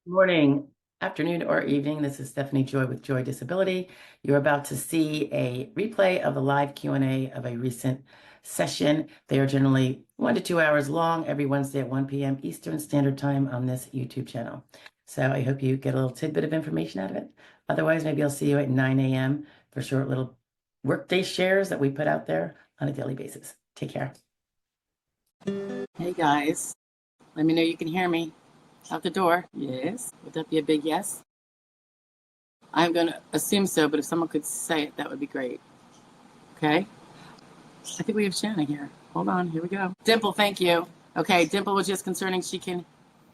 Morning, afternoon, or evening. This is Stephanie Joy with Joy Disability. You're about to see a replay of the live Q&A of a recent session. They are generally 1 to 2 hours long every Wednesday at 1 p.m. Eastern Standard Time on this YouTube channel. So I hope you get a little tidbit of information out of it. Otherwise, maybe I'll see you at 9 a.m. for short little workday shares that we put out there on a daily basis. Take care. Hey guys, let me know you can hear me. Out the door. Yes. Would that be a big yes? I'm going to assume so, but if someone could say it, that would be great. Okay. I think we have Shanna here. Hold on. Here we go. Dimple, thank you. Okay. Dimple was just concerning she can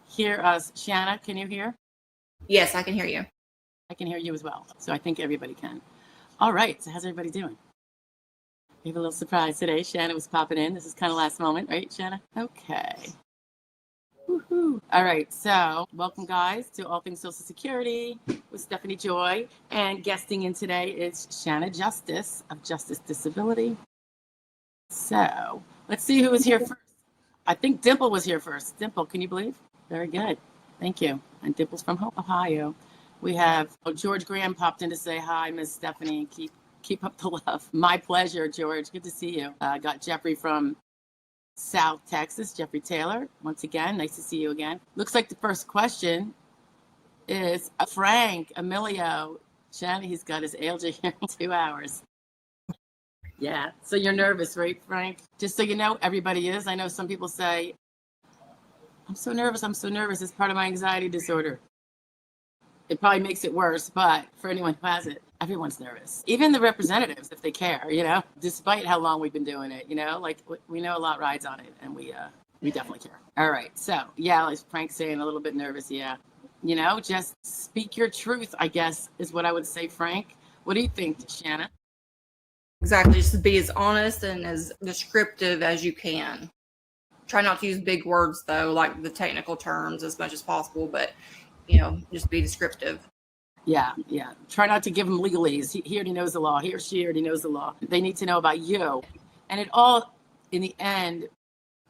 hear us. Shanna, can you hear? Yes, I can hear you. I can hear you as well. So I think everybody can. All right. So how's everybody doing? We have a little surprise today. Shanna was popping in. This is kind of last moment, right, Shanna? Okay. Woohoo. All right, so welcome guys to All Things Social Security with Stephanie Joy, and guesting in today is Shanna Justice of Justice Disability. So let's see who was here first. I think Dimple was here first. Dimple, can you believe? Very good. Thank you. And Dimple's from Ohio. We have George Graham popped in to say hi, Miss Stephanie. Keep up the love. My pleasure, George. Good to see you. I got Jeffrey from South Texas, Jeffrey Taylor. Once again, nice to see you again. Looks like the first question is Frank Emilio. Shanna, he's got his ALJ here in 2 hours. Yeah, so you're nervous, right, Frank? Just so you know, everybody is. I know some people say, I'm so nervous. It's part of my anxiety disorder. It probably makes it worse, but for anyone who has it, everyone's nervous. Even the representatives, if they care, despite how long we've been doing it, like we know a lot rides on it, and we definitely care. All right, so yeah, like Frank's saying, a little bit nervous, yeah. Just speak your truth, I guess, is what I would say, Frank. What do you think, Shanna? Exactly, just to be as honest and as descriptive as you can. Try not to use big words, though, like the technical terms as much as possible, but, just be descriptive. Yeah. Try not to give them legalese. He already knows the law. He or she already knows the law. They need to know about you. And it all, in the end,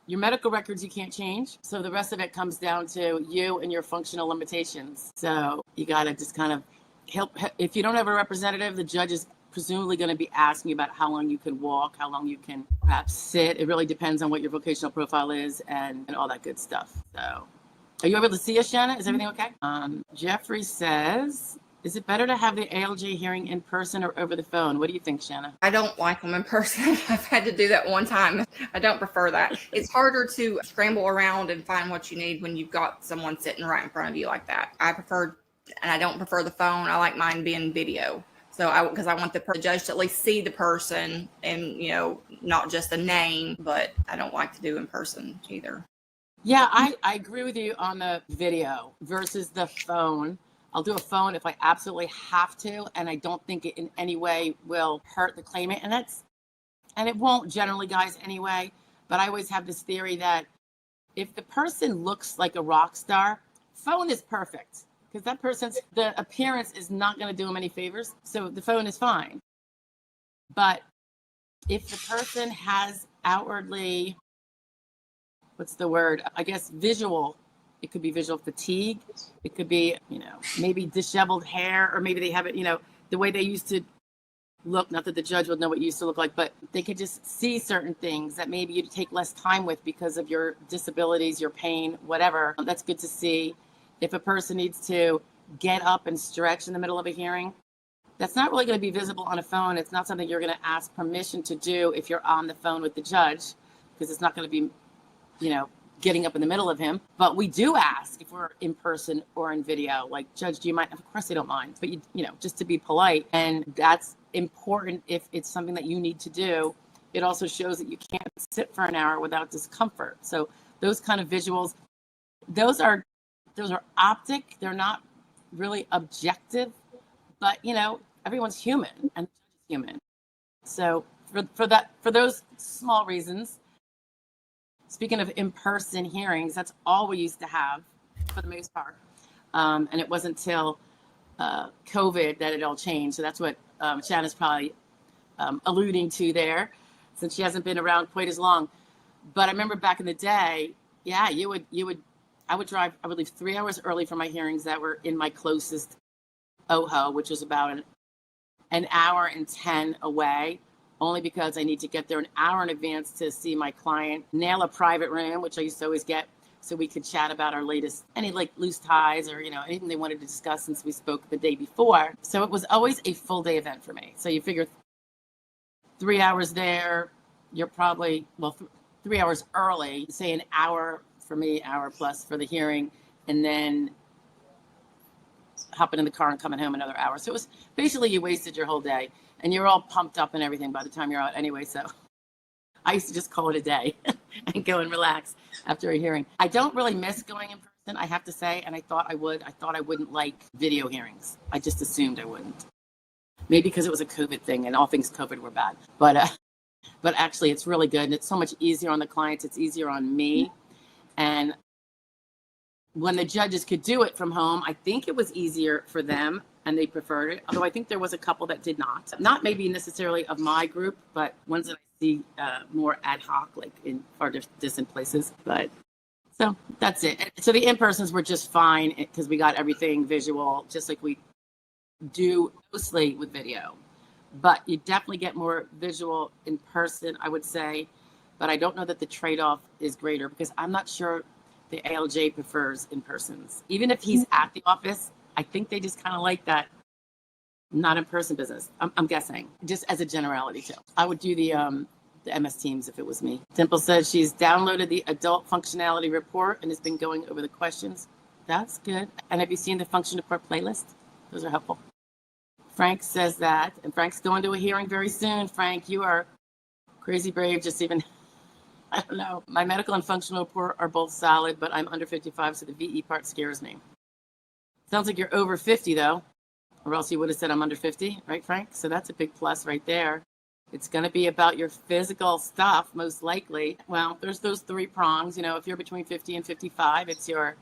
your medical records you can't change. So the rest of it comes down to you and your functional limitations. So you got to just kind of help. If you don't have a representative, the judge is presumably going to be asking you about how long you can walk, how long you can perhaps sit. It really depends on what your vocational profile is and all that good stuff. So are you able to see us, Shanna? Is everything okay? Jeffrey says, is it better to have the ALJ hearing in person or over the phone? What do you think, Shanna? I don't like them in person. I've had to do that one time. I don't prefer that. It's harder to scramble around and find what you need when you've got someone sitting right in front of you like that. And I don't prefer the phone. I like mine being video. So because I want the judge to at least see the person and, not just a name, but I don't like to do in person either. Yeah, I agree with you on the video versus the phone. I'll do a phone if I absolutely have to, and I don't think it in any way will hurt the claimant. And it won't generally, guys, anyway. But I always have this theory that if the person looks like a rock star, phone is perfect because the appearance is not going to do them any favors. So the phone is fine. But if the person has outwardly, what's the word? I guess visual. It could be visual fatigue. It could be, maybe disheveled hair, or maybe they have it, the way they used to look. Not that the judge would know what you used to look like, but they could just see certain things that maybe you take less time with because of your disabilities, your pain, whatever. That's good to see. If a person needs to get up and stretch in the middle of a hearing, that's not really going to be visible on a phone. It's not something you're going to ask permission to do if you're on the phone with the judge, because it's not going to be, getting up in the middle of him. But we do ask if we're in person or in video, like, Judge, do you mind? Of course they don't mind, but just to be polite. And that's important if it's something that you need to do. It also shows that you can't sit for an hour without discomfort. So those kind of visuals, those are optic. They're not really objective, but everyone's human and the judge is human. So for those small reasons, speaking of in-person hearings, that's all we used to have for the most part. And it wasn't until COVID that it all changed. So that's what Shanna's probably alluding to there, since she hasn't been around quite as long. But I remember back in the day, yeah, you would I would leave 3 hours early for my hearings that were in my closest OHO, which was about an hour and 10 away, only because I need to get there an hour in advance to see my client, nail a private room, which I used to always get, so we could chat about our latest, any like loose ties or, anything they wanted to discuss since we spoke the day before. So it was always a full day event for me. So you figure 3 hours there, you're probably, 3 hours early, say an hour for me, hour plus for the hearing, and then hopping in the car and coming home another hour. So it was basically you wasted your whole day and you're all pumped up and everything by the time you're out anyway. So I used to just call it a day and go and relax after a hearing. I don't really miss going in person, I have to say, and I thought I would. I thought I wouldn't like video hearings. I just assumed I wouldn't. Maybe because it was a COVID thing and all things COVID were bad. But actually it's really good and it's so much easier on the clients. It's easier on me. And when the judges could do it from home, I think it was easier for them and they preferred it. Although I think there was a couple that did not. Not maybe necessarily of my group, but ones that I see more ad hoc, like in far distant places. But so that's it. So the in-persons were just fine because we got everything visual, just like we do mostly with video. But you definitely get more visual in person, I would say. But I don't know that the trade-off is greater because I'm not sure the ALJ prefers in-persons. Even if he's at the office, I think they just kind of like that not in-person business. I'm guessing, just as a generality too. I would do the MS Teams if it was me. Dimple says she's downloaded the adult functionality report and has been going over the questions. That's good. And have you seen the function report playlist? Those are helpful. Frank says that, and Frank's going to a hearing very soon. Frank, you are crazy brave, just even... I don't know. My medical and functional report are both solid, but I'm under 55, so the VE part scares me. Sounds like you're over 50, though, or else you would have said I'm under 50, right, Frank? So that's a big plus right there. It's going to be about your physical stuff, most likely. Well, there's those 3 prongs. If you're between 50 and 55, it's your,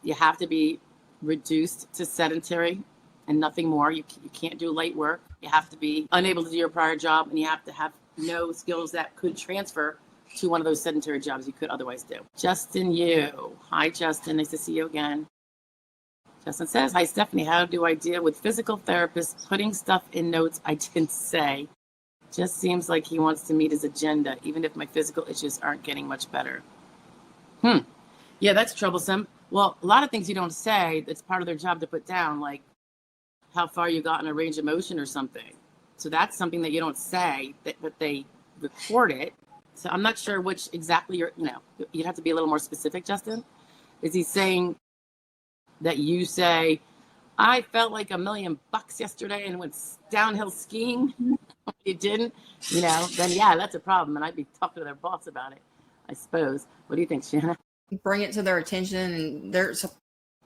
you have to be reduced to sedentary and nothing more. You can't do light work. You have to be unable to do your prior job, and you have to have no skills that could transfer to one of those sedentary jobs you could otherwise do. Justin Yu. Hi, Justin. Nice to see you again. Justin says, hi, Stephanie. How do I deal with physical therapists putting stuff in notes I didn't say? Just seems like he wants to meet his agenda, even if my physical issues aren't getting much better. Yeah, that's troublesome. Well, a lot of things you don't say, that's part of their job to put down, like how far you got in a range of motion or something. So that's something that you don't say, but they record it. So I'm not sure which exactly you'd have to be a little more specific, Justin. Is he saying that you say, I felt like $1 million yesterday and went downhill skiing? You didn't, then yeah, that's a problem. And I'd be talking to their boss about it, I suppose. What do you think, Shanna? Bring it to their attention, and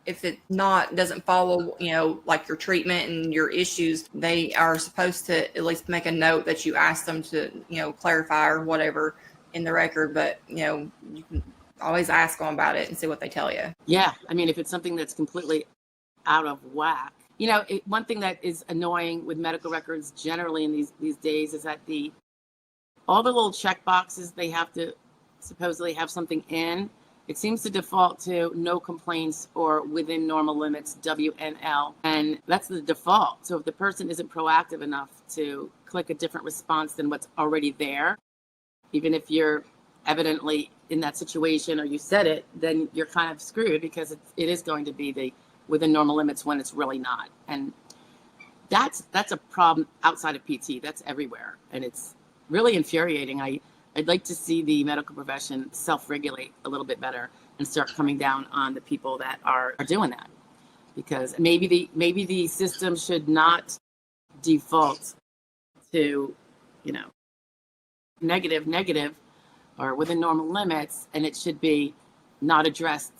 if it doesn't follow, like your treatment and your issues, they are supposed to at least make a note that you asked them to, clarify or whatever in the record. But, you can always ask them about it and see what they tell you. Yeah. I mean, if it's something that's completely out of whack, one thing that is annoying with medical records generally in these days is that all the little check boxes, they have to supposedly have something in. It seems to default to no complaints or within normal limits, WNL, and that's the default. So if the person isn't proactive enough to click a different response than what's already there, even if you're evidently in that situation or you said it, then you're kind of screwed because it is going to be the within normal limits when it's really not. And that's a problem outside of PT. That's everywhere. And it's really infuriating. I'd like to see the medical profession self-regulate a little bit better and start coming down on the people that are doing that, because maybe the system should not default to, negative or within normal limits, and it should be not addressed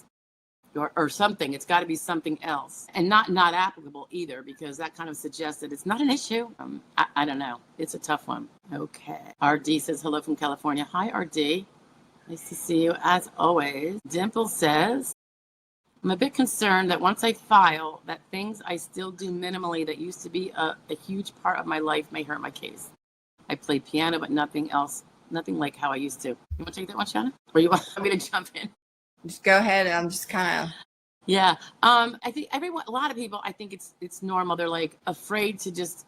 or something. It's got to be something else, and not applicable either, because that kind of suggests that it's not an issue. I don't know. It's a tough one. Okay. RD says hello from California. Hi, RD. Nice to see you as always. Dimple says, I'm a bit concerned that once I file, that things I still do minimally that used to be a huge part of my life may hurt my case. I play piano, but nothing else, nothing like how I used to. You want to take that one, Shanna? Or you want me to jump in? Just go ahead, and I'm just kind of. Yeah. I think a lot of people, I think it's normal. They're like afraid to just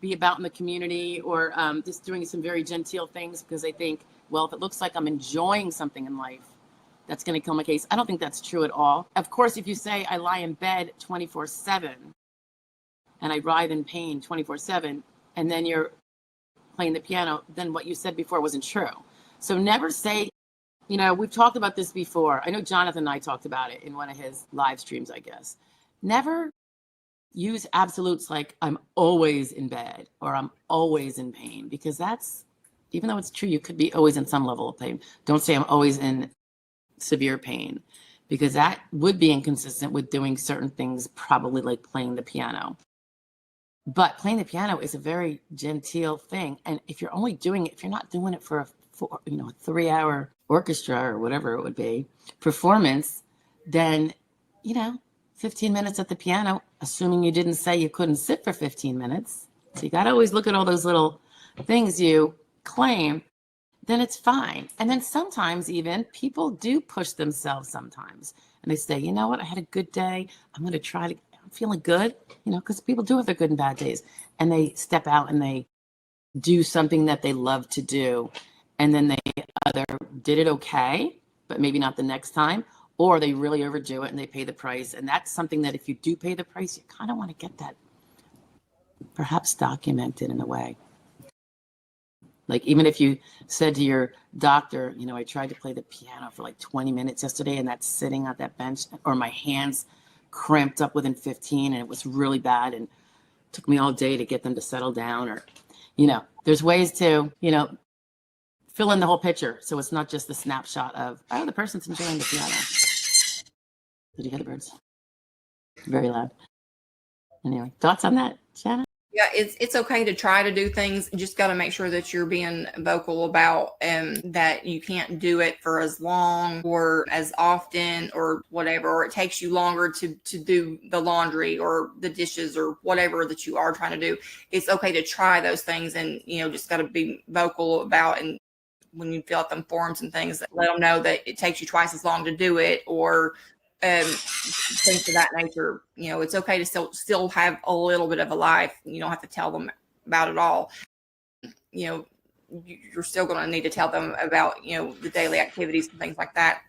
be about in the community or just doing some very genteel things because they think, well, if it looks like I'm enjoying something in life, that's going to kill my case. I don't think that's true at all. Of course, if you say I lie in bed 24/7 and I writhe in pain 24/7, and then you're playing the piano, then what you said before wasn't true. So never say, we've talked about this before. I know Jonathan and I talked about it in one of his live streams, I guess. Never use absolutes like I'm always in bed or I'm always in pain, because that's, even though it's true, you could be always in some level of pain. Don't say I'm always in severe pain, because that would be inconsistent with doing certain things, probably like playing the piano. But playing the piano is a very genteel thing. And if you're only doing it, if you're not doing it for a 3-hour orchestra or whatever it would be performance, then 15 minutes at the piano, assuming you didn't say you couldn't sit for 15 minutes. So you got to always look at all those little things you claim, then it's fine. And then sometimes even people do push themselves sometimes. And they say, you know what, I had a good day. I'm going to try to, I'm feeling good, because people do have their good and bad days. And they step out and they do something that they love to do. And then they either did it okay, but maybe not the next time, or they really overdo it and they pay the price. And that's something that if you do pay the price, you kind of want to get that perhaps documented in a way. Like even if you said to your doctor, I tried to play the piano for like 20 minutes yesterday and that's sitting on that bench, or my hands cramped up within 15 and it was really bad and it took me all day to get them to settle down, or, there's ways to, fill in the whole picture. So it's not just the snapshot of, oh, the person's enjoying the piano. Did you hear the birds? Very loud. Anyway, thoughts on that, Shanna? Yeah, it's okay to try to do things. You just got to make sure that you're being vocal about that you can't do it for as long or as often or whatever, or it takes you longer to do the laundry or the dishes or whatever that you are trying to do. It's okay to try those things, and just got to be vocal about, and when you fill out them forms and things, let them know that it takes you twice as long to do it, or things of that nature. It's okay to still have a little bit of a life. You don't have to tell them about it all. You're still going to need to tell them about the daily activities and things like that.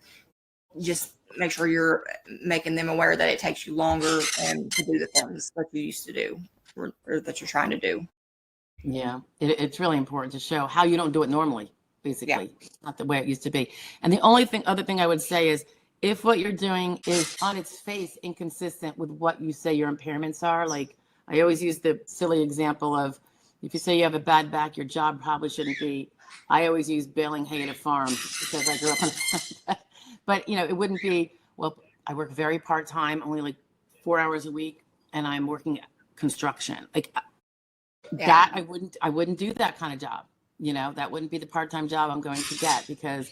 Just make sure you're making them aware that it takes you longer to do the things that you used to do or that you're trying to do. Yeah, it's really important to show how you don't do it normally. Basically, Yeah. It's not the way it used to be. And the other thing I would say is, if what you're doing is on its face inconsistent with what you say your impairments are, like I always use the silly example of, if you say you have a bad back, your job probably shouldn't be. I always use baling hay at a farm because I grew up on a farm. But it wouldn't be, well, I work very part-time, only like 4 hours a week, and I'm working construction. Like that, I wouldn't do that kind of job. That wouldn't be the part-time job I'm going to get, because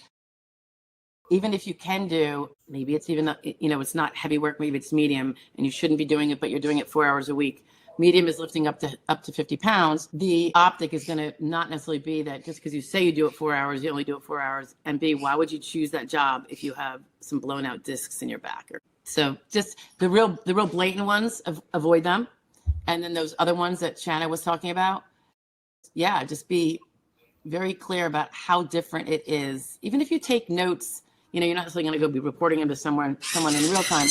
even if you can do, maybe it's even, it's not heavy work, maybe it's medium and you shouldn't be doing it, but you're doing it 4 hours a week. Medium is lifting up to 50 pounds. The optic is going to not necessarily be that just because you say you do it 4 hours, you only do it 4 hours. And B, why would you choose that job if you have some blown out discs in your back? So just the real blatant ones, avoid them. And then those other ones that Shanna was talking about, yeah, just be very clear about how different it is. Even if you take notes, you're not necessarily going to go be reporting them to someone in real time.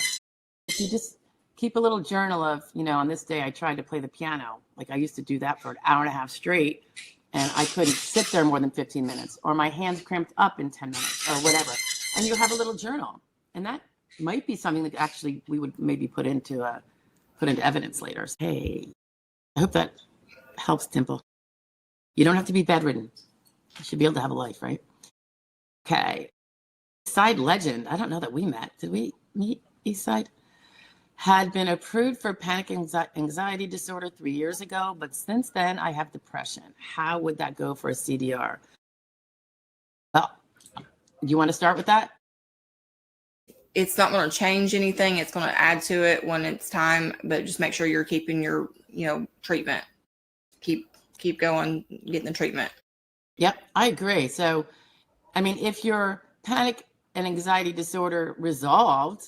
If you just keep a little journal of, on this day I tried to play the piano. Like I used to do that for an hour and a half straight, and I couldn't sit there more than 15 minutes, or my hands cramped up in 10 minutes, or whatever. And you have a little journal, and that might be something that actually we would maybe put into evidence later. Hey, I hope that helps, Dimple. You don't have to be bedridden. You should be able to have a life, right? Okay. Side legend. I don't know that we met. Did we meet, Eastside? Had been approved for panic anxiety disorder 3 years ago, but since then I have depression. How would that go for a CDR? Well, you want to start with that? It's not going to change anything. It's going to add to it when it's time, but just make sure you're keeping your, treatment. Keep going, getting the treatment. Yep, I agree. So, I mean, if your panic an anxiety disorder resolved,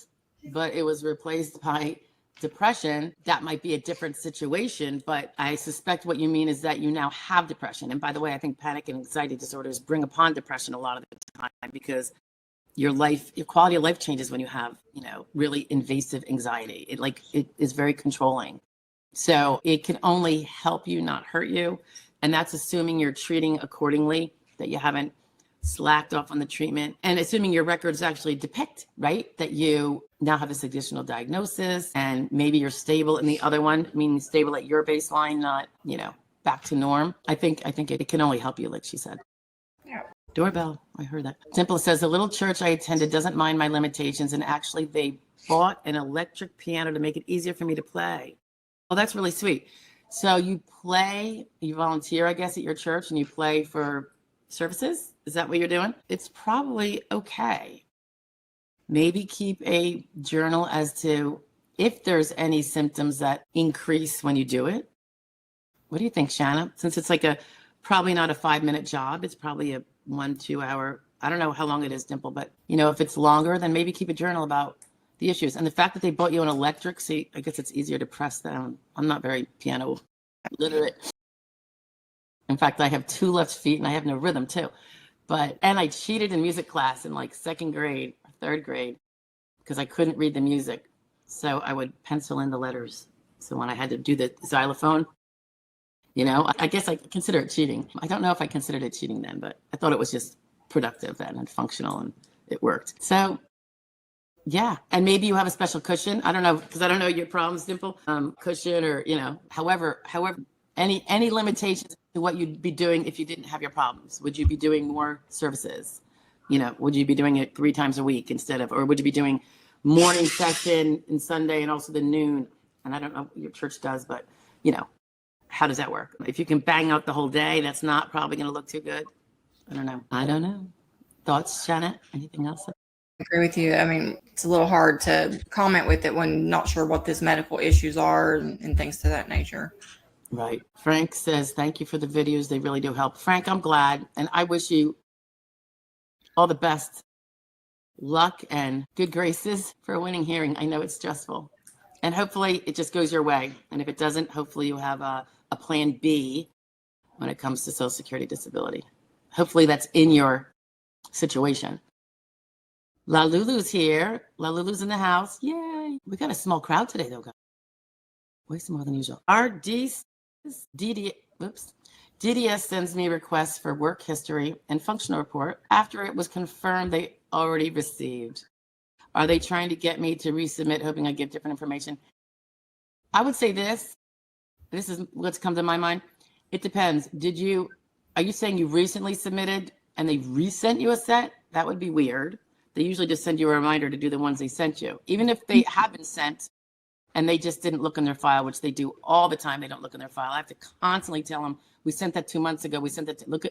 but it was replaced by depression, that might be a different situation. But I suspect what you mean is that you now have depression. And by the way, I think panic and anxiety disorders bring upon depression a lot of the time, because your quality of life changes when you have, really invasive anxiety. It is very controlling. So it can only help you, not hurt you. And that's assuming you're treating accordingly, that you haven't slacked off on the treatment, and assuming your records actually depict, right, that you now have this additional diagnosis, and maybe you're stable in the other one, meaning stable at your baseline, not, back to norm. I think it can only help you, like she said. Yeah. Doorbell. I heard that. Simple says, the little church I attended doesn't mind my limitations, and actually they bought an electric piano to make it easier for me to play. Oh, that's really sweet. So you volunteer, I guess, at your church, and you play for services? Is that what you're doing? It's probably okay. Maybe keep a journal as to if there's any symptoms that increase when you do it. What do you think, Shanna? Since it's probably not a 5-minute job, it's probably a 1-2 hour. I don't know how long it is, Dimple, but if it's longer, then maybe keep a journal about the issues. And the fact that they bought you an electric, see, I guess it's easier to press down. I'm not very piano literate. In fact, I have 2 left feet and I have no rhythm too. And I cheated in music class in 2nd grade or 3rd grade because I couldn't read the music. So I would pencil in the letters. So when I had to do the xylophone, I guess I consider it cheating. I don't know if I considered it cheating then, but I thought it was just productive and functional, and it worked. So yeah. And maybe you have a special cushion. I don't know, because I don't know your problems, Dimple. Cushion, or, however, any limitations to what you'd be doing if you didn't have your problems. Would you be doing more services? Would you be doing it 3 times a week or would you be doing morning session and Sunday and also the noon? And I don't know what your church does, but, how does that work? If you can bang out the whole day, that's not probably going to look too good. I don't know. Thoughts, Janet? Anything else? I agree with you. I mean, it's a little hard to comment with it when not sure what these medical issues are and things to that nature. Right. Frank says, thank you for the videos. They really do help. Frank, I'm glad. And I wish you all the best luck and good graces for a winning hearing. I know it's stressful. And hopefully it just goes your way. And if it doesn't, hopefully you have a plan B when it comes to Social Security disability. Hopefully that's in your situation. La Lulu's here. La Lulu's in the house. Yay. We got a small crowd today, though, guys. Way more than usual. DDS sends me requests for work history and functional report after it was confirmed they already received. Are they trying to get me to resubmit, hoping I give different information? I would say this is what's come to my mind. It depends. Are you saying you recently submitted and they resent you a set? That would be weird. They usually just send you a reminder to do the ones they sent you. Even if they have been sent and they just didn't look in their file, which they do all the time. They don't look in their file. I have to constantly tell them, we sent that 2 months ago. We sent that. Look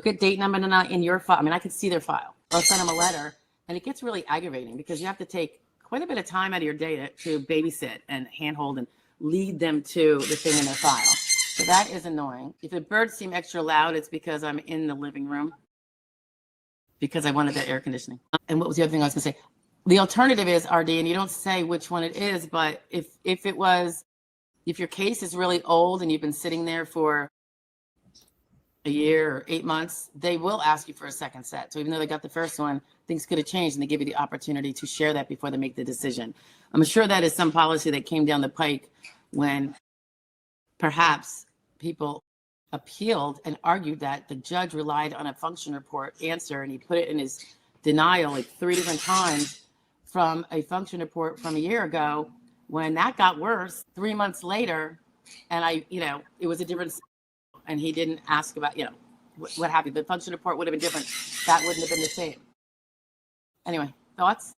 at date number in your file. I mean, I could see their file. I'll send them a letter, and it gets really aggravating because you have to take quite a bit of time out of your day to babysit and handhold and lead them to the thing in their file. So that is annoying. If the birds seem extra loud, it's because I'm in the living room because I wanted that air conditioning. And what was the other thing I was going to say? The alternative is, RD, and you don't say which one it is, but if your case is really old and you've been sitting there for a year or 8 months, they will ask you for a second set. So even though they got the first one, things could have changed, and they give you the opportunity to share that before they make the decision. I'm sure that is some policy that came down the pike when perhaps people appealed and argued that the judge relied on a function report answer, and he put it in his denial 3 different times from a function report from a year ago. When that got worse 3 months later, and it was a different, and he didn't ask about, what happened. The function report would have been different. That wouldn't have been the same. Anyway, thoughts?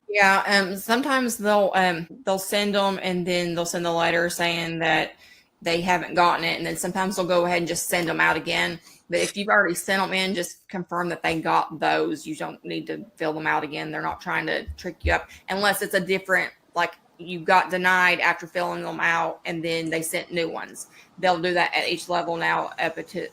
Yeah. Sometimes they'll send them, and then they'll send a letter saying that they haven't gotten it. And then sometimes they'll go ahead and just send them out again. But if you've already sent them in, just confirm that they got those. You don't need to fill them out again. They're not trying to trick you up unless it's a different, like you got denied after filling them out and then they sent new ones. They'll do that at each level now up to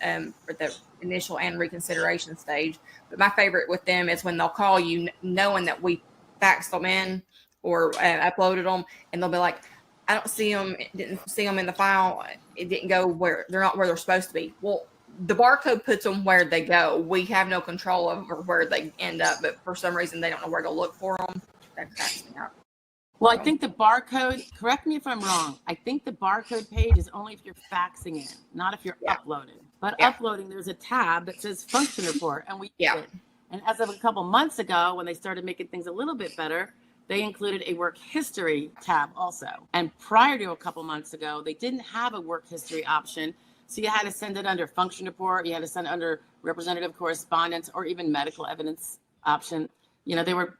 for the initial and reconsideration stage. But my favorite with them is when they'll call you knowing that we faxed them in or uploaded them, and they'll be like, I don't see them, didn't see them in the file. It didn't go where they're not where they're supposed to be. Well, the barcode puts them where they go. We have no control over where they end up, but for some reason they don't know where to look for them. That cracks me up. Well, I think the barcode, correct me if I'm wrong, I think the barcode page is only if you're faxing in, not if you're uploading. But uploading, there's a tab that says function report, and we use it. And as of a couple months ago, when they started making things a little bit better, they included a work history tab also. And prior to a couple months ago, they didn't have a work history option. So you had to send it under function report, you had to send it under representative correspondence, or even medical evidence option. You know, they were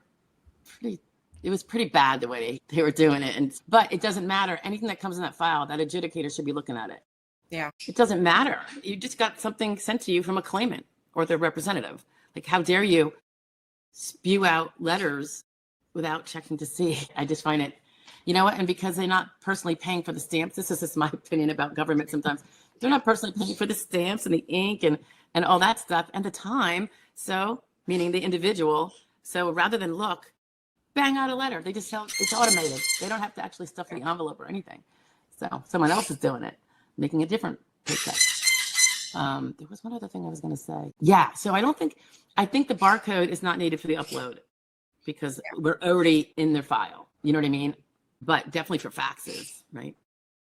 pretty, it was pretty bad the way they were doing it. But it doesn't matter. Anything that comes in that file, that adjudicator should be looking at it. Yeah. It doesn't matter. You just got something sent to you from a claimant or their representative. Like, how dare you spew out letters without checking to see? I just find it, you know what? And because they're not personally paying for the stamps, this is just my opinion about government sometimes. They're not personally paying for the stamps and the ink and all that stuff and the time. So, meaning the individual. So rather than look, bang out a letter. They just tell, it's automated. They don't have to actually stuff the envelope or anything. So someone else is doing it, making a different paycheck. There was one other thing I was going to say. Yeah. So I think the barcode is not needed for the upload because we're already in their file. You know what I mean? But definitely for faxes, right?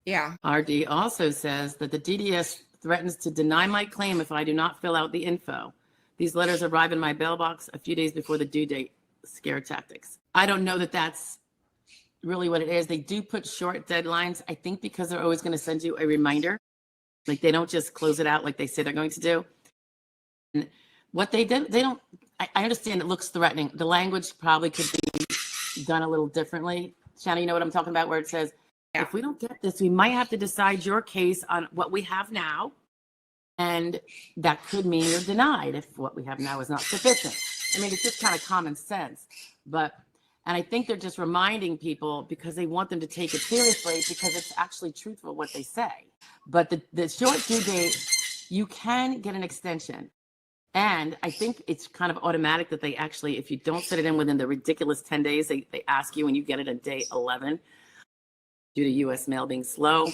Yeah. RD also says that the DDS threatens to deny my claim if I do not fill out the info. These letters arrive in my mailbox a few days before the due date. Scare tactics. I don't know that that's really what it is. They do put short deadlines, I think, because they're always going to send you a reminder. Like, they don't just close it out like they say they're going to do. And what they did, they don't, I understand it looks threatening. The language probably could be done a little differently. Shanna, you know what I'm talking about, where it says, if we don't get this, we might have to decide your case on what we have now. And that could mean you're denied if what we have now is not sufficient. I mean, it's just kind of common sense. And I think they're just reminding people because they want them to take it seriously because it's actually truthful what they say. But the short due date, you can get an extension. And I think it's kind of automatic that they actually, if you don't set it in within the ridiculous 10 days, they ask you and you get it on day 11 due to U.S. mail being slow.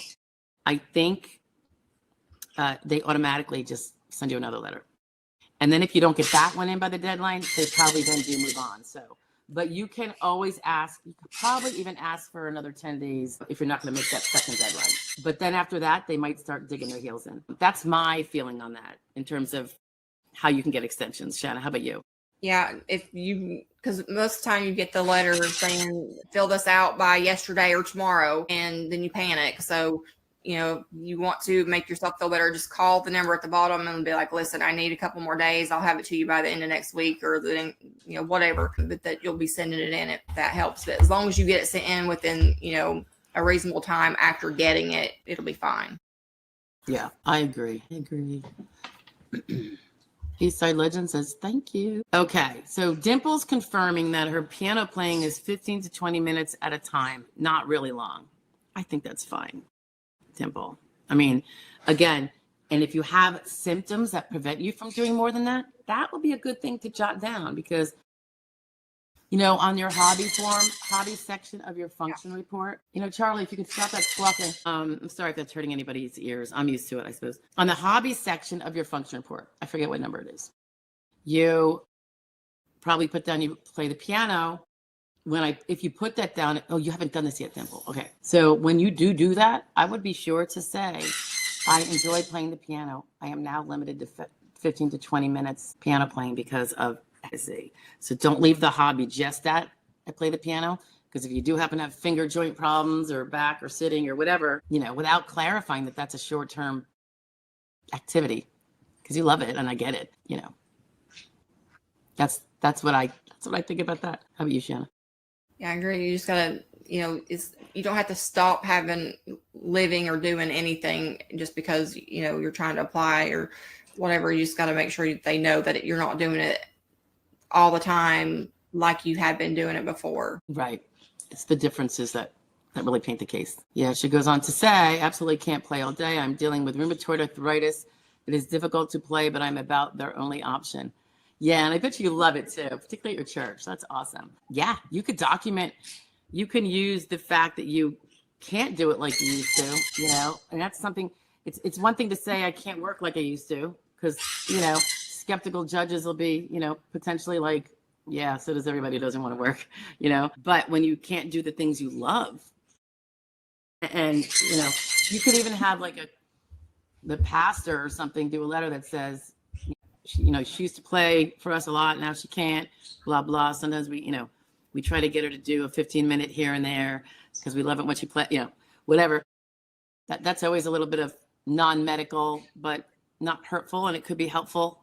I think they automatically just send you another letter. And then if you don't get that one in by the deadline, they probably then do move on. So, but you can always ask, you could probably even ask for another 10 days if you're not going to make that second deadline. But then after that, they might start digging their heels in. That's my feeling on that in terms of how you can get extensions. Shanna, how about you? Yeah, because most of the time you get the letter saying, fill this out by yesterday or tomorrow, and then you panic. So, you know, you want to make yourself feel better, just call the number at the bottom and be like, listen, I need a couple more days. I'll have it to you by the end of next week or then, you know, whatever, but that you'll be sending it in if that helps. But as long as you get it sent in within, you know, a reasonable time after getting it, it'll be fine. Yeah, I agree. Eastside Legend says, thank you. Okay, so Dimple's confirming that her piano playing is 15 to 20 minutes at a time, not really long. I think that's fine, Dimple. I mean, again, and if you have symptoms that prevent you from doing more than that, that would be a good thing to jot down because, you know, on your hobby section of your function report, you know, Charlie, if you could stop that squawking. I'm sorry if that's hurting anybody's ears. I'm used to it, I suppose. On the hobby section of your function report, I forget what number it is. You probably put down, you play the piano. If you put that down, oh, you haven't done this yet, Dimple. Okay. So when you do that, I would be sure to say, I enjoy playing the piano. I am now limited to 15 to 20 minutes piano playing because of Z. So don't leave the hobby just that I play the piano, because if you do happen to have finger joint problems or back or sitting or whatever, you know, without clarifying that that's a short-term activity, because you love it and I get it, you know. That's what I think about that. How about you, Shanna? Yeah, I agree. You just gotta, you know, you don't have to stop living or doing anything just because, you know, you're trying to apply or whatever. You just got to make sure they know that you're not doing it all the time like you had been doing it before. Right. It's the differences that really paint the case. Yeah, she goes on to say, absolutely can't play all day. I'm dealing with rheumatoid arthritis It is difficult to play, but I'm about their only option. Yeah, and I bet you love it too, particularly at your church. That's awesome. Yeah, you could document, you can use the fact that you can't do it like you used to, and that's something, it's one thing to say I can't work like I used to, because, skeptical judges will be, potentially like, yeah, so does everybody who doesn't want to work, but when you can't do the things you love, and, you could even have like the pastor or something do a letter that says, she used to play for us a lot. Now she can't, blah, blah. Sometimes we try to get her to do a 15-minute here and there because we love it when she play, whatever. That's always a little bit of non-medical, but not hurtful. And it could be helpful.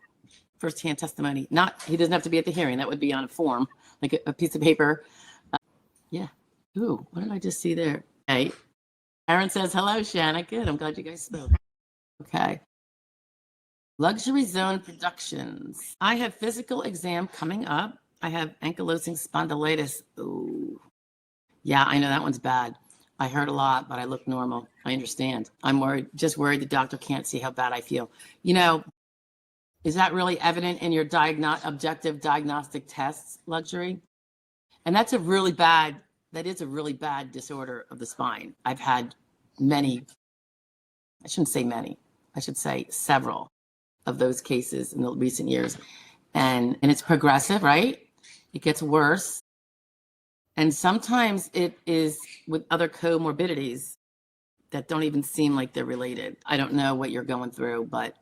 Firsthand testimony. He doesn't have to be at the hearing. That would be on a form, like a piece of paper. Yeah. Ooh, what did I just see there? Hey, Aaron says, hello, Shanna. Good. I'm glad you guys spoke. Okay. Luxury Zone Productions. I have physical exam coming up. I have ankylosing spondylitis. Ooh. Yeah, I know that one's bad. I heard a lot, but I look normal. I understand. I'm worried the doctor can't see how bad I feel. Is that really evident in your objective diagnostic tests, Luxury? And that is a really bad disorder of the spine. I've had many, I shouldn't say many, I should say several of those cases in the recent years. And it's progressive, right? It gets worse. And sometimes it is with other comorbidities that don't even seem like they're related. I don't know what you're going through, but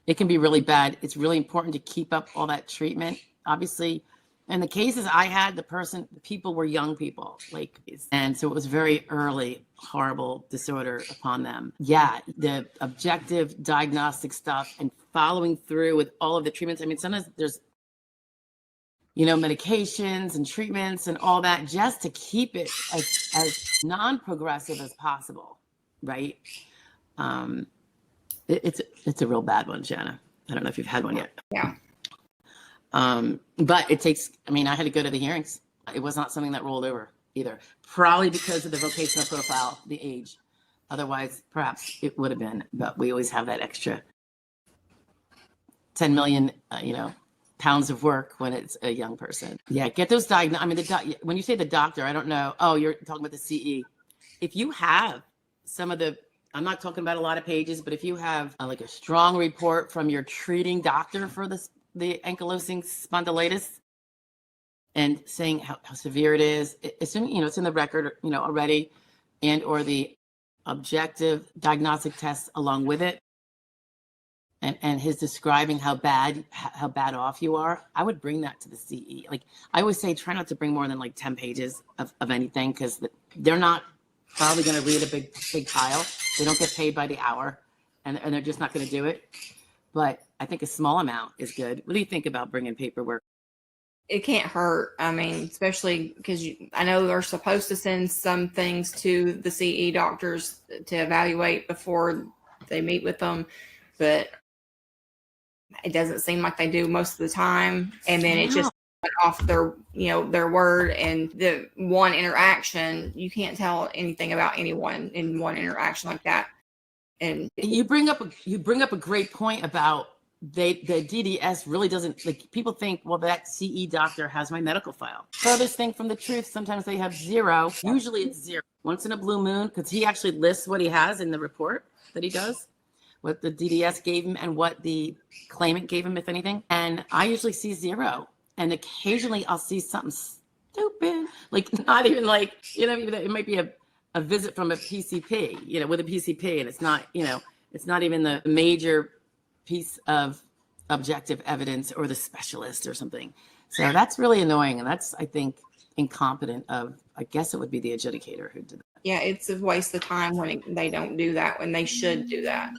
it can be really bad. It's really important to keep up all that treatment. Obviously, in the cases I had, the people were young people, and so it was very early, horrible disorder upon them. Yeah, the objective diagnostic stuff and following through with all of the treatments. I mean, sometimes there's, medications and treatments and all that just to keep it as non-progressive as possible, right? It's a real bad one, Shanna. I don't know if you've had one yet. Yeah. But it takes, I had to go to the hearings. It was not something that rolled over either, probably because of the vocational profile, the age. Otherwise, perhaps it would have been, but we always have that extra 10 million, pounds of work when it's a young person. Yeah, get those diagnosed. When you say the doctor, I don't know. Oh, you're talking about the CE. If you have some of the, I'm not talking about a lot of pages, but if you have like a strong report from your treating doctor for the ankylosing spondylitis and saying how severe it is, assuming, it's in the record, already, and or the objective diagnostic tests along with it, and his describing how bad off you are, I would bring that to the CE. Like I always say, try not to bring more than like 10 pages of anything, because they're not probably going to read a big pile. They don't get paid by the hour, and they're just not going to do it. But I think a small amount is good. What do you think about bringing paperwork? It can't hurt. Especially because I know they're supposed to send some things to the CE doctors to evaluate before they meet with them, but it doesn't seem like they do most of the time. And then it just went off their word, and the one interaction, you can't tell anything about anyone in one interaction like that. And you bring up a great point about the DDS really doesn't, like, people think, well, that CE doctor has my medical file. Furthest thing from the truth, sometimes they have zero. Usually it's zero. Once in a blue moon, because he actually lists what he has in the report that he does, what the DDS gave him and what the claimant gave him, if anything. And I usually see zero. And occasionally I'll see something stupid, like not even like, it might be a visit from a PCP, with a PCP, and it's not even the major piece of objective evidence or the specialist or something. So that's really annoying. And that's, I think, incompetent of, I guess it would be the adjudicator who did that. Yeah, it's a waste of time when they don't do that, when they should do that.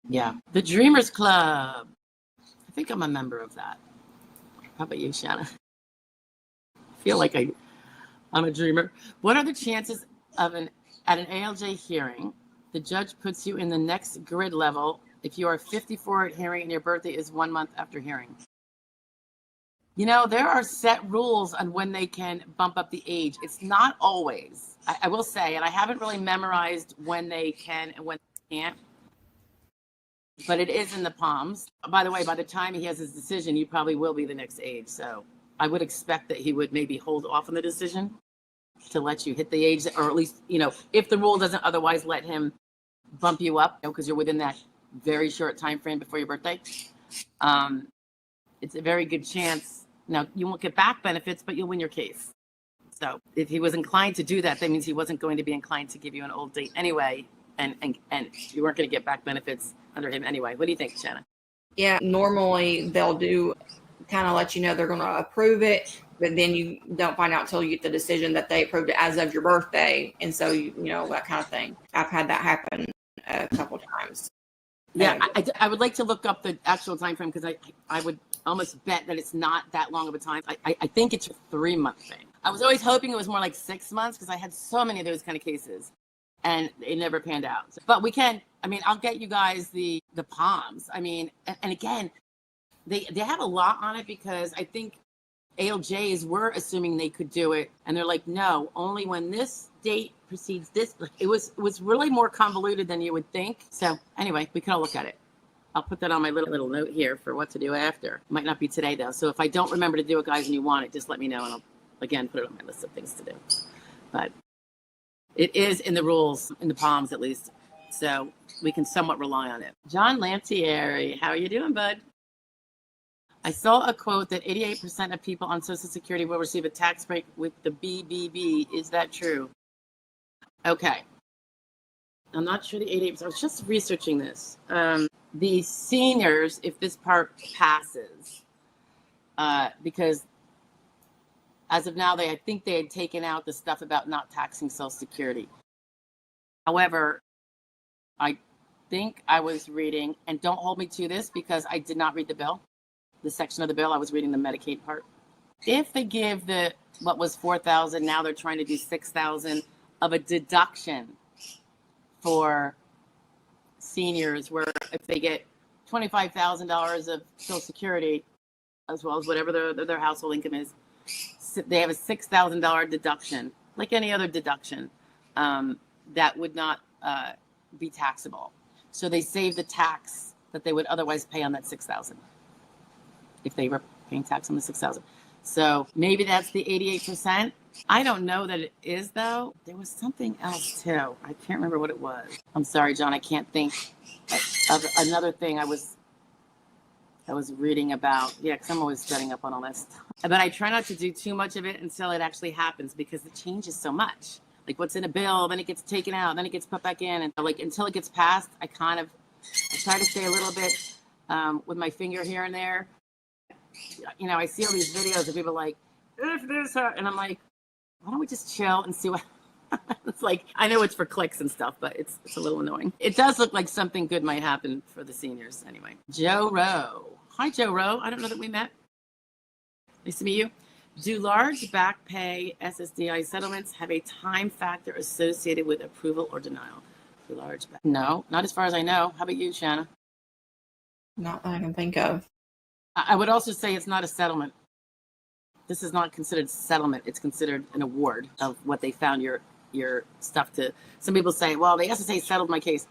Yeah. The Dreamers Club. I think I'm a member of that. How about you, Shanna? I feel like I'm a dreamer. What are the chances of at an ALJ hearing, the judge puts you in the next grid level if you are 54 at hearing and your birthday is 1 month after hearing? There are set rules on when they can bump up the age. It's not always. I will say, and I haven't really memorized when they can and when they can't. but it is in the palms. By the way, by the time he has his decision, you probably will be the next age. So I would expect that he would maybe hold off on the decision to let you hit the age, or at least, if the rule doesn't otherwise let him bump you up, because you're within that very short time frame before your birthday. It's a very good chance. Now, you won't get back benefits, but you'll win your case. So if he was inclined to do that, that means he wasn't going to be inclined to give you an old date anyway, and you weren't going to get back benefits under him anyway. What do you think, Shanna? Yeah, normally they'll do kind of let you know they're going to approve it, but then you don't find out until you get the decision that they approved it as of your birthday. And so, that kind of thing. I've had that happen a couple times. Yeah, I would like to look up the actual time frame, because I would almost bet that it's not that long of a time. I think it's a 3-month thing. I was always hoping it was more like 6 months, because I had so many of those kind of cases, and it never panned out. But we can, I'll get you guys the palms. And again, they have a lot on it, because I think ALJs were assuming they could do it, and they're like, no, only when this date precedes this. It was really more convoluted than you would think. So anyway, we can all look at it. I'll put that on my little note here for what to do after. Might not be today though. So if I don't remember to do it, guys, and you want it, just let me know, and I'll again put it on my list of things to do. But it is in the rules, in the palms at least, so we can somewhat rely on it. John Lantieri, how are you doing, bud? I saw a quote that 88% of people on Social Security will receive a tax break with the BBB. Is that true? Okay. I'm not sure the 88%. I was just researching this. The seniors, if this part passes, because as of now, I think they had taken out the stuff about not taxing Social Security. However, I think I was reading, and don't hold me to this because I did not read the bill, the section of the bill. I was reading the Medicaid part. If they give what was $4,000, now they're trying to do $6,000 of a deduction for seniors, where if they get $25,000 of Social Security, as well as whatever their household income is, they have a $6,000 deduction, like any other deduction, that would not be taxable. So they save the tax that they would otherwise pay on that $6,000 if they were paying tax on the $6,000. So maybe that's the 88%. I don't know that it is, though. There was something else too. I can't remember what it was. I'm sorry, John. I can't think of another thing I was reading about. Yeah, because I'm always studying up on all this stuff. But I try not to do too much of it until it actually happens, because it changes so much. Like what's in a bill, then it gets taken out, then it gets put back in, and until it gets passed, I try to stay a little bit with my finger here and there. I see all these videos of people like, if this, and I'm like, why don't we just chill and see what? It's like, I know it's for clicks and stuff, but it's a little annoying. It does look like something good might happen for the seniors anyway. Joe Rowe. Hi, Joe Rowe. I don't know that we met. Nice to meet you. Do large back pay SSDI settlements have a time factor associated with approval or denial? Do large back? No, not as far as I know. How about you, Shanna? Not that I can think of. I would also say it's not a settlement. This is not considered settlement. It's considered an award of what they found your stuff to. Some people say, well, the SSA settled my case.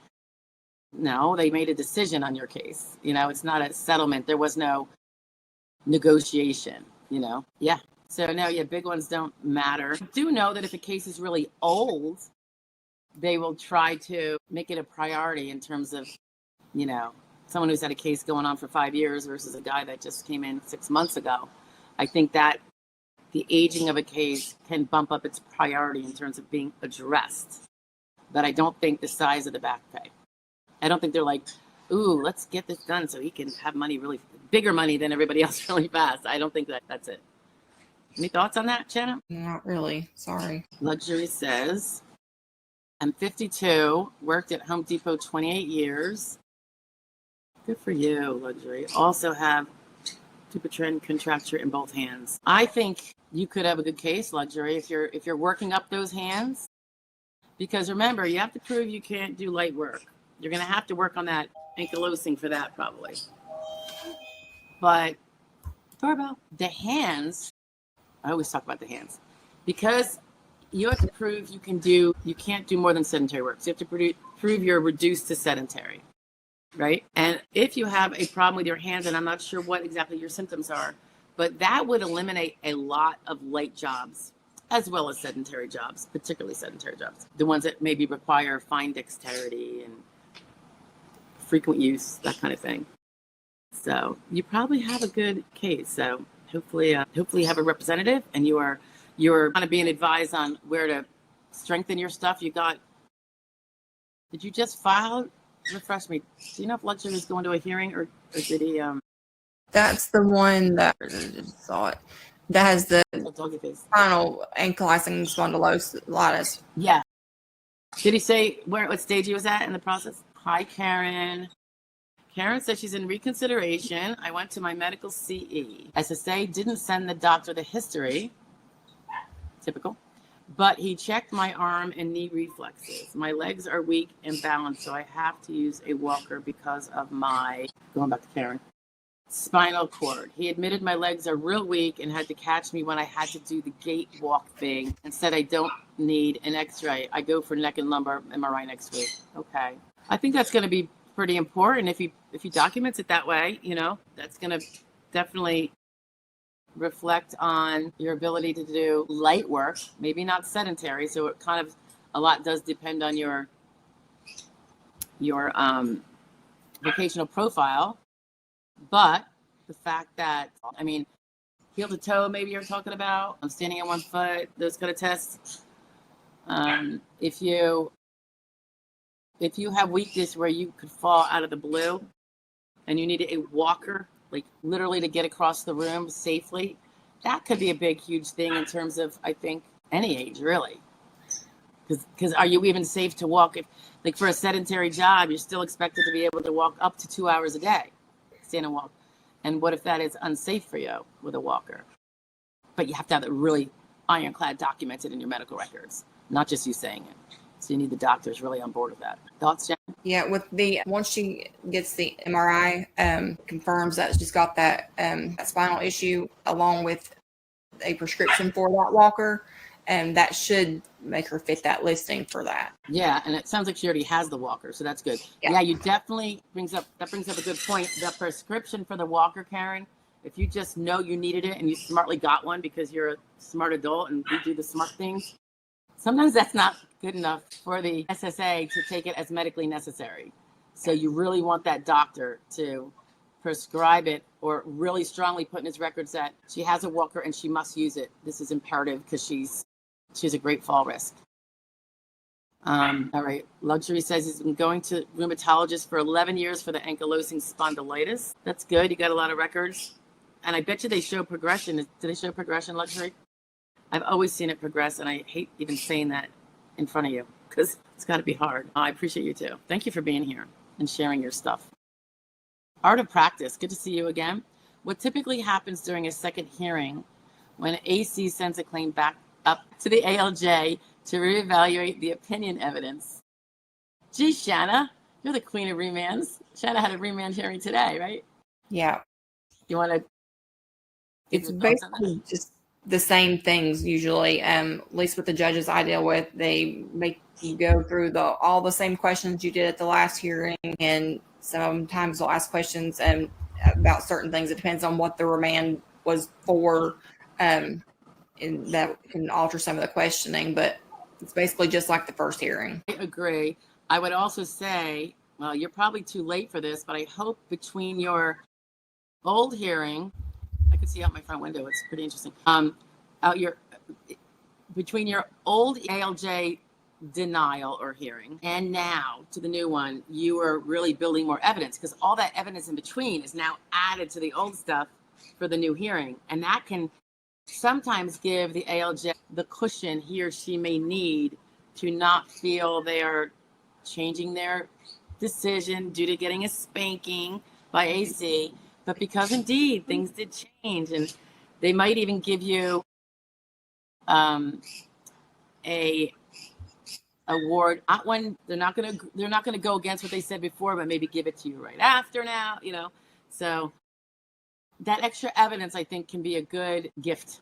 No, they made a decision on your case. It's not a settlement. There was no negotiation, Yeah. So no, big ones don't matter. I do know that if a case is really old, they will try to make it a priority in terms of, someone who's had a case going on for 5 years versus a guy that just came in 6 months ago. I think that the aging of a case can bump up its priority in terms of being addressed. But I don't think the size of the back pay. I don't think they're like, ooh, let's get this done so he can have money, really bigger money than everybody else really fast. I don't think that's it. Any thoughts on that, Shanna? Not really. Sorry. Luxury says, I'm 52, worked at Home Depot 28 years. Good for you, Luxury. Also have Dupuytren contracture in both hands. I think you could have a good case, Luxury, if you're working up those hands. Because remember, you have to prove you can't do light work. You're going to have to work on that ankylosing for that, probably. But doorbell, the hands. I always talk about the hands, because you have to prove you can't do more than sedentary work. So you have to prove you're reduced to sedentary. right? And if you have a problem with your hands, and I'm not sure what exactly your symptoms are, but that would eliminate a lot of light jobs as well as sedentary jobs, particularly sedentary jobs, the ones that maybe require fine dexterity and frequent use, that kind of thing. So you probably have a good case. So hopefully you have a representative, and you're kind of being advised on where to strengthen your stuff. Did you just file? Refresh me. Do you know if Luxury is going to a hearing, or did he? That's the one that I just saw it. That has the Doggy face. spinal ankylosing spondylosis. Yeah. Did he say what stage he was at in the process? Hi, Karen. Karen says she's in reconsideration. I went to my medical CE. SSA didn't send the doctor the history. Typical. But he checked my arm and knee reflexes. My legs are weak and balanced, so I have to use a walker because of my, going back to Karen, spinal cord. He admitted my legs are real weak and had to catch me when I had to do the gait walk thing and said I don't need an x-ray. I go for neck and lumbar MRI next week. Okay. I think that's going to be pretty important if he documents it that way. That's going to definitely reflect on your ability to do light work, maybe not sedentary. So it kind of, a lot does depend on your vocational profile. But the fact that, heel to toe, maybe you're talking about, I'm standing on one foot, those kind of tests. If you have weakness where you could fall out of the blue and you need a walker, like literally to get across the room safely, that could be a big, huge thing in terms of, I think, any age, really. Because are you even safe to walk? If, like, for a sedentary job, you're still expected to be able to walk up to 2 hours a day, stand and walk. And what if that is unsafe for you with a walker? But you have to have it really ironclad documented in your medical records, not just you saying it. So you need the doctors really on board with that. Thoughts, Jen? Yeah, once she gets the MRI, confirms that she's got that spinal issue along with a prescription for that walker, and that should make her fit that listing for that. Yeah, and it sounds like she already has the walker, so that's good. Yeah, you definitely brings up a good point. The prescription for the walker, Karen, if you just know you needed it and you smartly got one because you're a smart adult and you do the smart things, sometimes that's not good enough for the SSA to take it as medically necessary. So you really want that doctor to prescribe it or really strongly put in his records that she has a walker and she must use it. This is imperative because she's a great fall risk. All right. Luxury says he's been going to rheumatologist for 11 years for the ankylosing spondylitis. That's good. You got a lot of records. And I bet you they show progression. Do they show progression, Luxury? I've always seen it progress, and I hate even saying that in front of you because it's got to be hard. I appreciate you too. Thank you for being here and sharing your stuff. Art of practice. Good to see you again. What typically happens during a second hearing when AC sends a claim back up to the ALJ to reevaluate the opinion evidence? Gee, Shanna, you're the queen of remands. Shanna had a remand hearing today, right? Yeah. You want to? It's basically just the same things usually, at least with the judges I deal with. They make you go through all the same questions you did at the last hearing, and sometimes they'll ask questions about certain things. It depends on what the remand was for, and that can alter some of the questioning, but it's basically just like the first hearing. I agree. I would also say, well, you're probably too late for this, but I hope between your old hearing, I can see out my front window, it's pretty interesting. Between your old ALJ denial or hearing and now to the new one, you are really building more evidence because all that evidence in between is now added to the old stuff for the new hearing. And that can sometimes give the ALJ the cushion he or she may need to not feel they are changing their decision due to getting a spanking by AC, but because indeed things did change, and they might even give you a award. Not when they're not gonna go against what they said before, but maybe give it to you right after now. So that extra evidence, I think, can be a good gift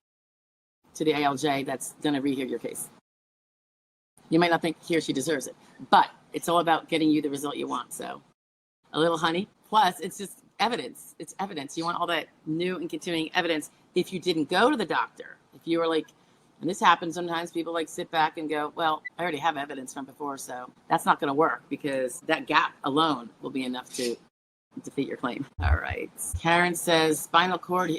to the ALJ that's going to rehear your case. You might not think he or she deserves it, but it's all about getting you the result you want. So a little honey. Plus, it's just evidence. It's evidence. You want all that new and continuing evidence. If you didn't go to the doctor, if you were like, and this happens sometimes, people like sit back and go, well, I already have evidence from before, so that's not going to work, because that gap alone will be enough to defeat your claim. All right. Karen says spinal cord.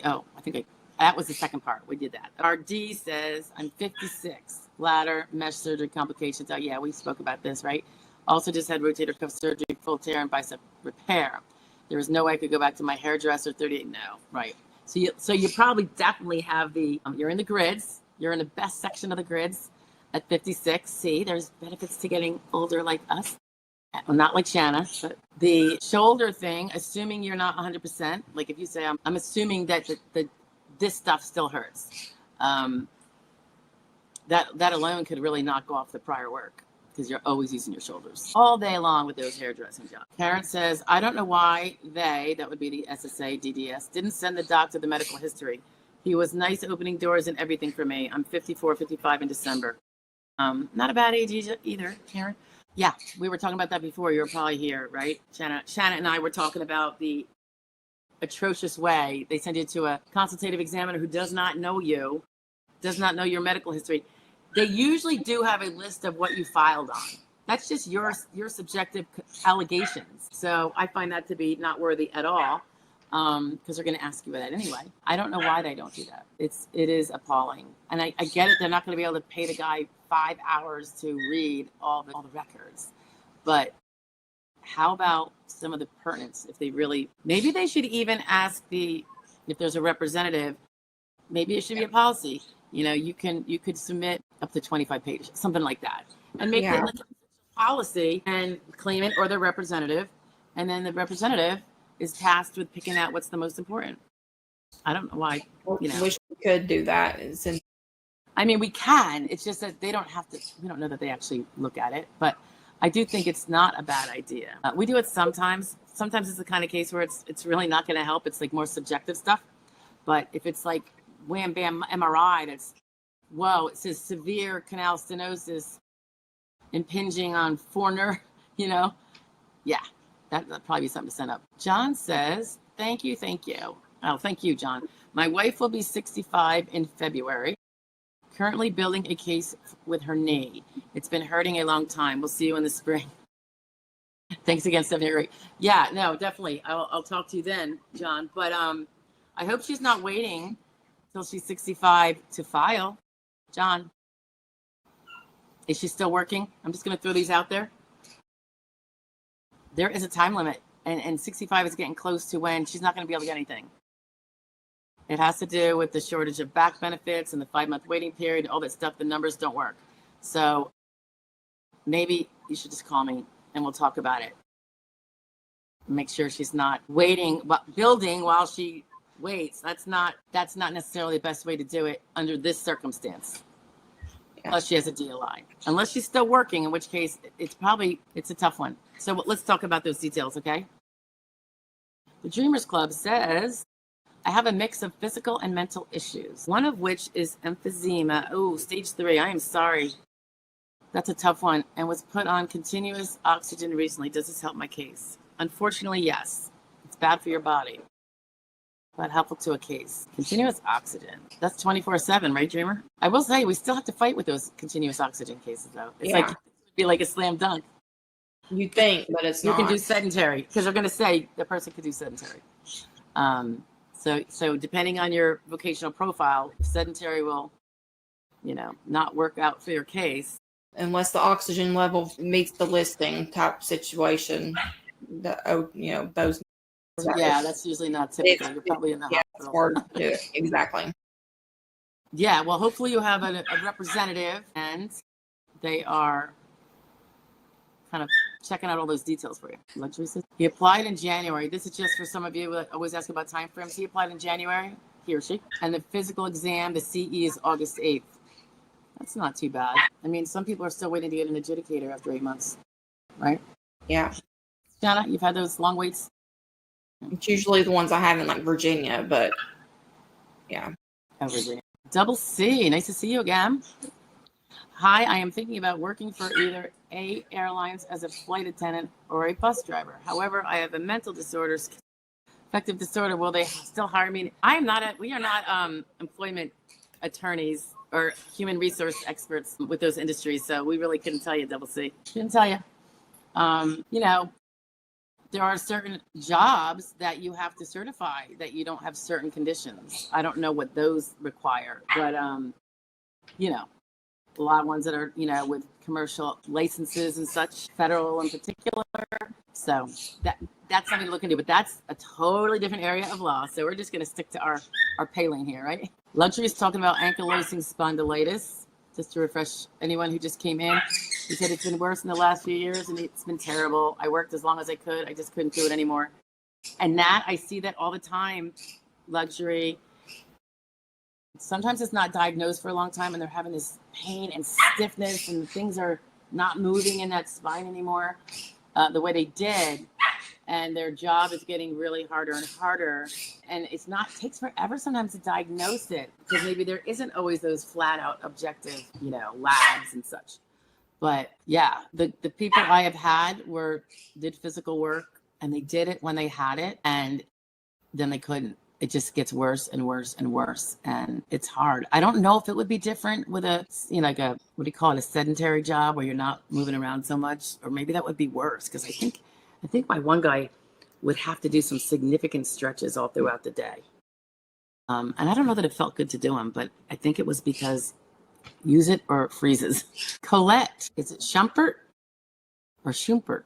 That was the second part. We did that. RD says, I'm 56. Bladder, mesh surgery complications. Oh, yeah, we spoke about this, right? Also just had rotator cuff surgery, full tear, and bicep repair. There was no way I could go back to my hairdresser. 38. No, right. So you probably definitely have you're in the grids. You're in the best section of the grids at 56. See, there's benefits to getting older like us. Well, not like Shanna, but the shoulder thing, assuming you're not 100%, like if you say, I'm assuming that this stuff still hurts. That alone could really knock off the prior work, because you're always using your shoulders all day long with those hairdressing jobs. Karen says, I don't know why that would be the SSA, DDS, didn't send the doctor the medical history. He was nice opening doors and everything for me. I'm 54, 55 in December. Not a bad age either, Karen. Yeah, we were talking about that before. You were probably here, right? Shanna and I were talking about the atrocious way they send you to a consultative examiner who does not know you, does not know your medical history. They usually do have a list of what you filed on. That's just your subjective allegations. So I find that to be not worthy at all, because they're going to ask you that anyway. I don't know why they don't do that. It is appalling. And I get it. They're not going to be able to pay the guy 5 hours to read all the records. But how about some of the pertinence? If they really, maybe they should even ask if there's a representative, maybe it should be a policy. You could submit up to 25 pages, something like that, and make it like a policy, and claim it, or the representative, and then the representative is tasked with picking out what's the most important. I don't know why. Wish we could do that. I mean, we can. It's just that they don't have to. We don't know that they actually look at it, but I do think it's not a bad idea. We do it sometimes. Sometimes it's the kind of case where it's really not going to help. It's like more subjective stuff. But if it's like wham bam MRI, that's whoa, it says severe canal stenosis impinging on four yeah, that'd probably be something to send up. John says, thank you. Oh, thank you, John. My wife will be 65 in February. Currently building a case with her knee. It's been hurting a long time. We'll see you in the spring. Thanks again, 78. Yeah, no, definitely. I'll talk to you then, John. But I hope she's not waiting till she's 65 to file. John, is she still working? I'm just going to throw these out there. There is a time limit, and 65 is getting close to when she's not going to be able to get anything. It has to do with the shortage of back benefits and the 5-month waiting period, all that stuff. The numbers don't work. So maybe you should just call me and we'll talk about it. Make sure she's not waiting, but building while she waits. That's not necessarily the best way to do it under this circumstance. Yeah. Unless she has a DLI. Unless she's still working, in which case it's a tough one. So let's talk about those details, okay? The Dreamers Club says, I have a mix of physical and mental issues, one of which is emphysema. Oh, stage 3. I am sorry. That's a tough one, and was put on continuous oxygen recently. Does this help my case? Unfortunately, yes. It's bad for your body, but helpful to a case. Continuous oxygen. That's 24/7, right, Dreamer? I will say we still have to fight with those continuous oxygen cases, though. It's like it would be like a slam dunk. You think, but it's not. You can do sedentary, because they're going to say the person could do sedentary. So depending on your vocational profile, sedentary will, not work out for your case. Unless the oxygen level meets the listing type situation, those. Yeah, that's usually not typical. You're probably in the hospital. It's hard to do it. Exactly. Yeah, well, hopefully you have a representative and they are kind of checking out all those details for you. Luxury system. He applied in January. This is just for some of you that always ask about time frames. He applied in January, he or she. And the physical exam, the CE, is August 8th. That's not too bad. I mean, some people are still waiting to get an adjudicator after 8 months, right? Yeah. Jana, you've had those long waits? It's usually the ones I have in like Virginia, but yeah. Oh, Virginia. Double C, nice to see you again. Hi, I am thinking about working for either A Airlines as a flight attendant or a bus driver. However, I have a mental disorder, affective disorder. Will they still hire me? We are not employment attorneys or human resource experts with those industries. So we really couldn't tell you, Double C. Couldn't tell you. You know, there are certain jobs that you have to certify that you don't have certain conditions. I don't know what those require, but you know, a lot of ones that are, with commercial licenses and such, federal in particular. So that's something to look into, but that's a totally different area of law. So we're just going to stick to our pay lane here, right? Luxury is talking about ankylosing spondylitis. Just to refresh anyone who just came in, he said it's been worse in the last few years and it's been terrible. I worked as long as I could. I just couldn't do it anymore. And that, I see that all the time, Luxury. Sometimes it's not diagnosed for a long time and they're having this pain and stiffness and things are not moving in that spine anymore the way they did. And their job is getting really harder and harder. And it takes forever sometimes to diagnose it because maybe there isn't always those flat out objective, labs and such. But yeah, the people I have had did physical work and they did it when they had it and then they couldn't. It just gets worse and worse and worse. And it's hard. I don't know if it would be different with a what do you call it? A sedentary job where you're not moving around so much, or maybe that would be worse. Cause I think my one guy would have to do some significant stretches all throughout the day. And I don't know that it felt good to do them, but I think it was because use it or it freezes. Colette, is it Schumpert or Schumpert?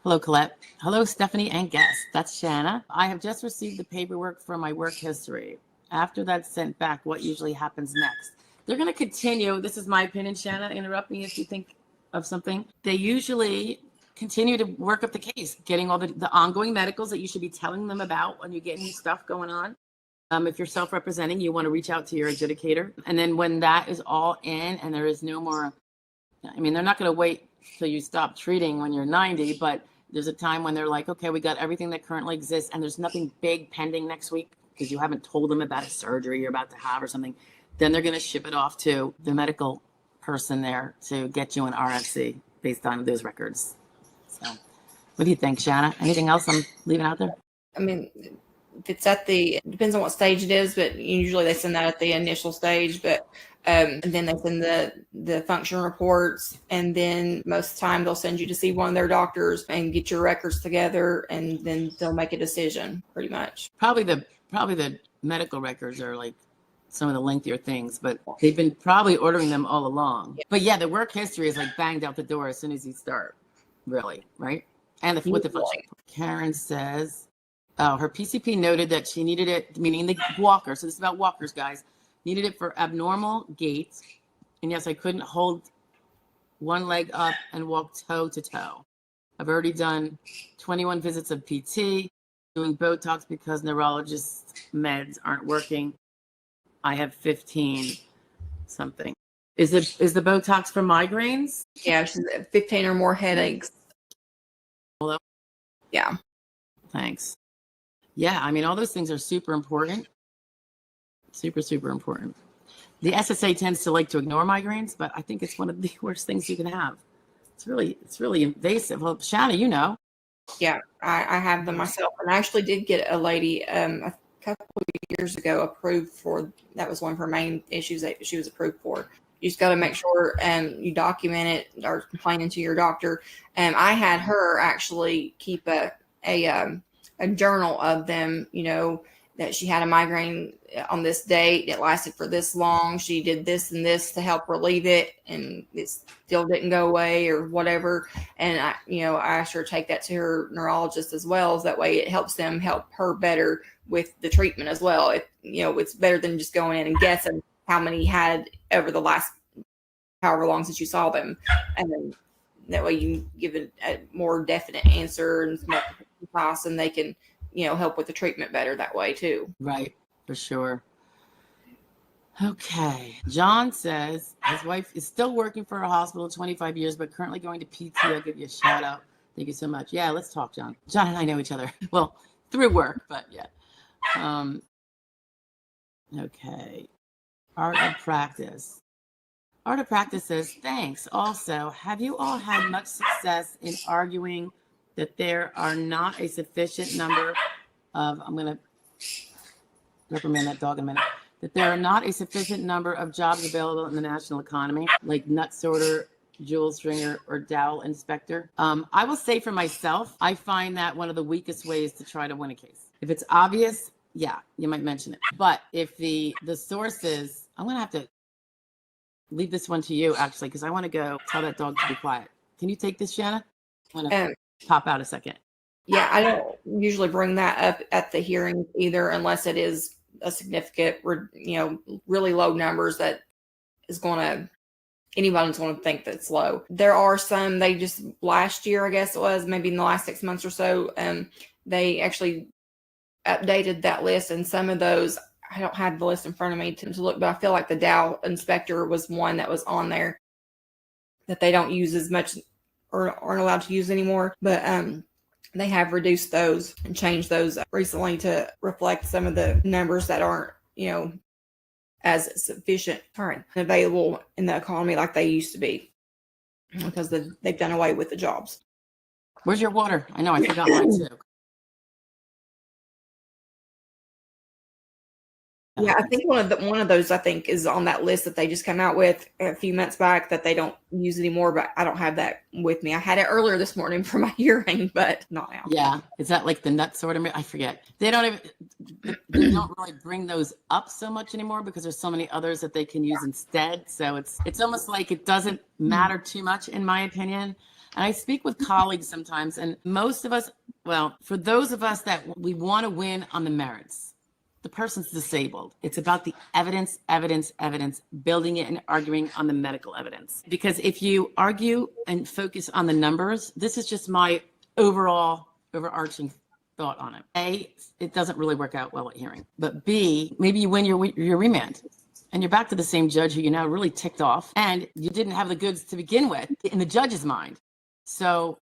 Hello, Colette. Hello, Stephanie and guest. That's Shanna. I have just received the paperwork for my work history. After that's sent back, what usually happens next? They're going to continue. This is my opinion, Shanna. Interrupt me if you think of something. They usually continue to work up the case, getting all the ongoing medicals that you should be telling them about when you get new stuff going on. If you're self-representing, you want to reach out to your adjudicator. And then when that is all in and there is no more, they're not going to wait till you stop treating when you're 90, but there's a time when they're like, okay, we got everything that currently exists and there's nothing big pending next week because you haven't told them about a surgery you're about to have or something. Then they're going to ship it off to the medical person there to get you an RFC based on those records. So what do you think, Shanna? Anything else I'm leaving out there? If it's it depends on what stage it is, but usually they send that at the initial stage, but and then they send the function reports, and then most of the time they'll send you to see one of their doctors and get your records together, and then they'll make a decision pretty much. Probably the medical records are like some of the lengthier things, but they've been probably ordering them all along. Yeah. But yeah, the work history is like banged out the door as soon as you start, really, right? And with the function. Karen says, oh, her PCP noted that she needed it, meaning the walker. So this is about walkers, guys. Needed it for abnormal gait. And yes, I couldn't hold one leg up and walk toe to toe. I've already done 21 visits of PT, doing Botox because neurologist meds aren't working. I have 15 something. Is the Botox for migraines? Yeah, she's 15 or more headaches. Hello? Yeah. Thanks. Yeah, all those things are super important. Super, super important. The SSA tends to like to ignore migraines, but I think it's one of the worst things you can have. It's really invasive. Well, Shanna, Yeah, I have them myself. And I actually did get a lady a couple of years ago approved for, that was one of her main issues that she was approved for. You just got to make sure you document it or complaining to your doctor. And I had her actually keep a journal of them, that she had a migraine on this date. It lasted for this long. She did this and this to help relieve it, and it still didn't go away or whatever. And I asked her to take that to her neurologist as well. So that way it helps them help her better with the treatment as well. It's better than just going in and guessing how many had over the last however long since you saw them. And then that way you give a more definite answer and more precise, and they can help with the treatment better that way too. Right, for sure. Okay. John says his wife is still working for a hospital 25 years, but currently going to PT. I'll give you a shout out. Thank you so much. Yeah, let's talk, John. John and I know each other. Well, through work, but yeah. Okay. Art of practice. Art of Practice says, thanks. Also, have you all had much success in arguing that there are not a sufficient number of, I'm going to reprimand that dog in a minute, that there are not a sufficient number of jobs available in the national economy, like nut sorter, jewel stringer, or dowel inspector? I will say for myself, I find that one of the weakest ways to try to win a case. If it's obvious, yeah, you might mention it. But if the sources, I'm going to have to leave this one to you, actually, because I want to go tell that dog to be quiet. Can you take this, Shanna? I'm going to pop out a second. Yeah, I don't usually bring that up at the hearing either, unless it is a significant, really low numbers that is going to, anybody's going to think that's low. There are some, they just, last year, I guess it was, maybe in the last 6 months or so, they actually updated that list, and some of those, I don't have the list in front of me to look, but I feel like the dowel inspector was one that was on there that they don't use as much or aren't allowed to use anymore. But they have reduced those and changed those recently to reflect some of the numbers that aren't, as sufficient available in the economy like they used to be, because they've done away with the jobs. Where's your water? I know, I forgot mine too. Yeah, I think one of those, I think, is on that list that they just came out with a few months back that they don't use anymore, but I don't have that with me. I had it earlier this morning for my hearing, but not now. Yeah. Is that like the nut sorter? I forget. They don't really bring those up so much anymore because there's so many others that they can use instead. So it's almost like it doesn't matter too much, in my opinion. And I speak with colleagues sometimes, and most of us, well, for those of us that we want to win on the merits, the person's disabled. It's about the evidence, building it and arguing on the medical evidence. Because if you argue and focus on the numbers, this is just my overarching thought on it. A, it doesn't really work out well at hearing. But B, maybe you win your remand and you're back to the same judge who you're now really ticked off, and you didn't have the goods to begin with in the judge's mind. So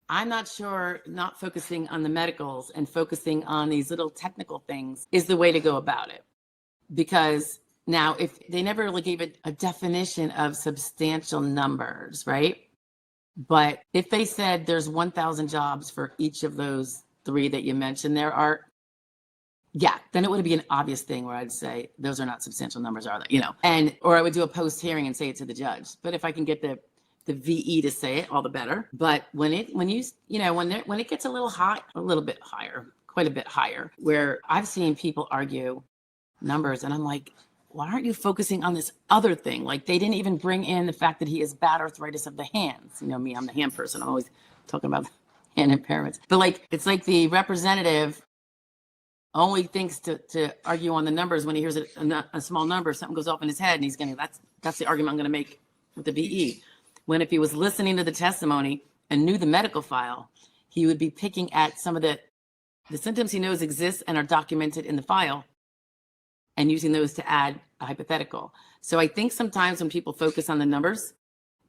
I'm not sure not focusing on the medicals and focusing on these little technical things is the way to go about it. Because now, if they never really gave it a definition of substantial numbers, right? But if they said there's 1,000 jobs for each of those three that you mentioned, then it would be an obvious thing where I'd say those are not substantial numbers, are they? Or I would do a post hearing and say it to the judge. But if I can get the VE to say it, all the better. But when it gets a little high, a little bit higher, quite a bit higher, where I've seen people argue numbers, and I'm like, why aren't you focusing on this other thing? Like, they didn't even bring in the fact that he has bad arthritis of the hands. Me, I'm the hand person. I'm always talking about hand impairments. But it's like the representative only thinks to argue on the numbers when he hears a small number, something goes off in his head, and he's going, that's the argument I'm going to make with the VE. When if he was listening to the testimony and knew the medical file, he would be picking at some of the symptoms he knows exist and are documented in the file and using those to add a hypothetical. So I think sometimes when people focus on the numbers,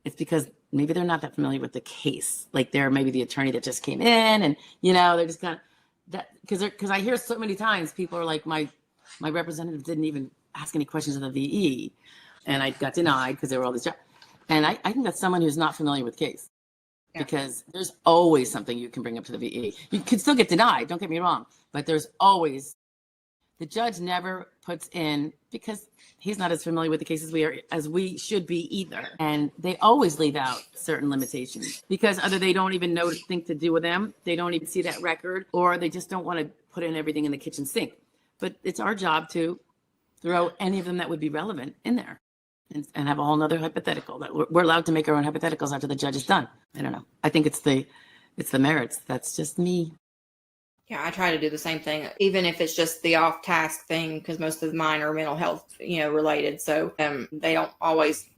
it's because maybe they're not that familiar with the case. Like, they're maybe the attorney that just came in, and they're just kind of that, because I hear so many times people are like, my representative didn't even ask any questions of the VE, and I got denied because there were all these jobs. And I think that's someone who's not familiar with case, because there's always something you can bring up to the VE. You can still get denied, don't get me wrong, but there's always, the judge never puts in, because he's not as familiar with the cases as we should be either. And they always leave out certain limitations because either they don't even think to do with them, they don't even see that record, or they just don't want to put in everything in the kitchen sink. But it's our job to throw any of them that would be relevant in there. And have a whole nother hypothetical that we're allowed to make our own hypotheticals after the judge is done. I don't know. I think it's the merits. That's just me. Yeah, I try to do the same thing, even if it's just the off-task thing, because most of mine are mental health, related. So they don't always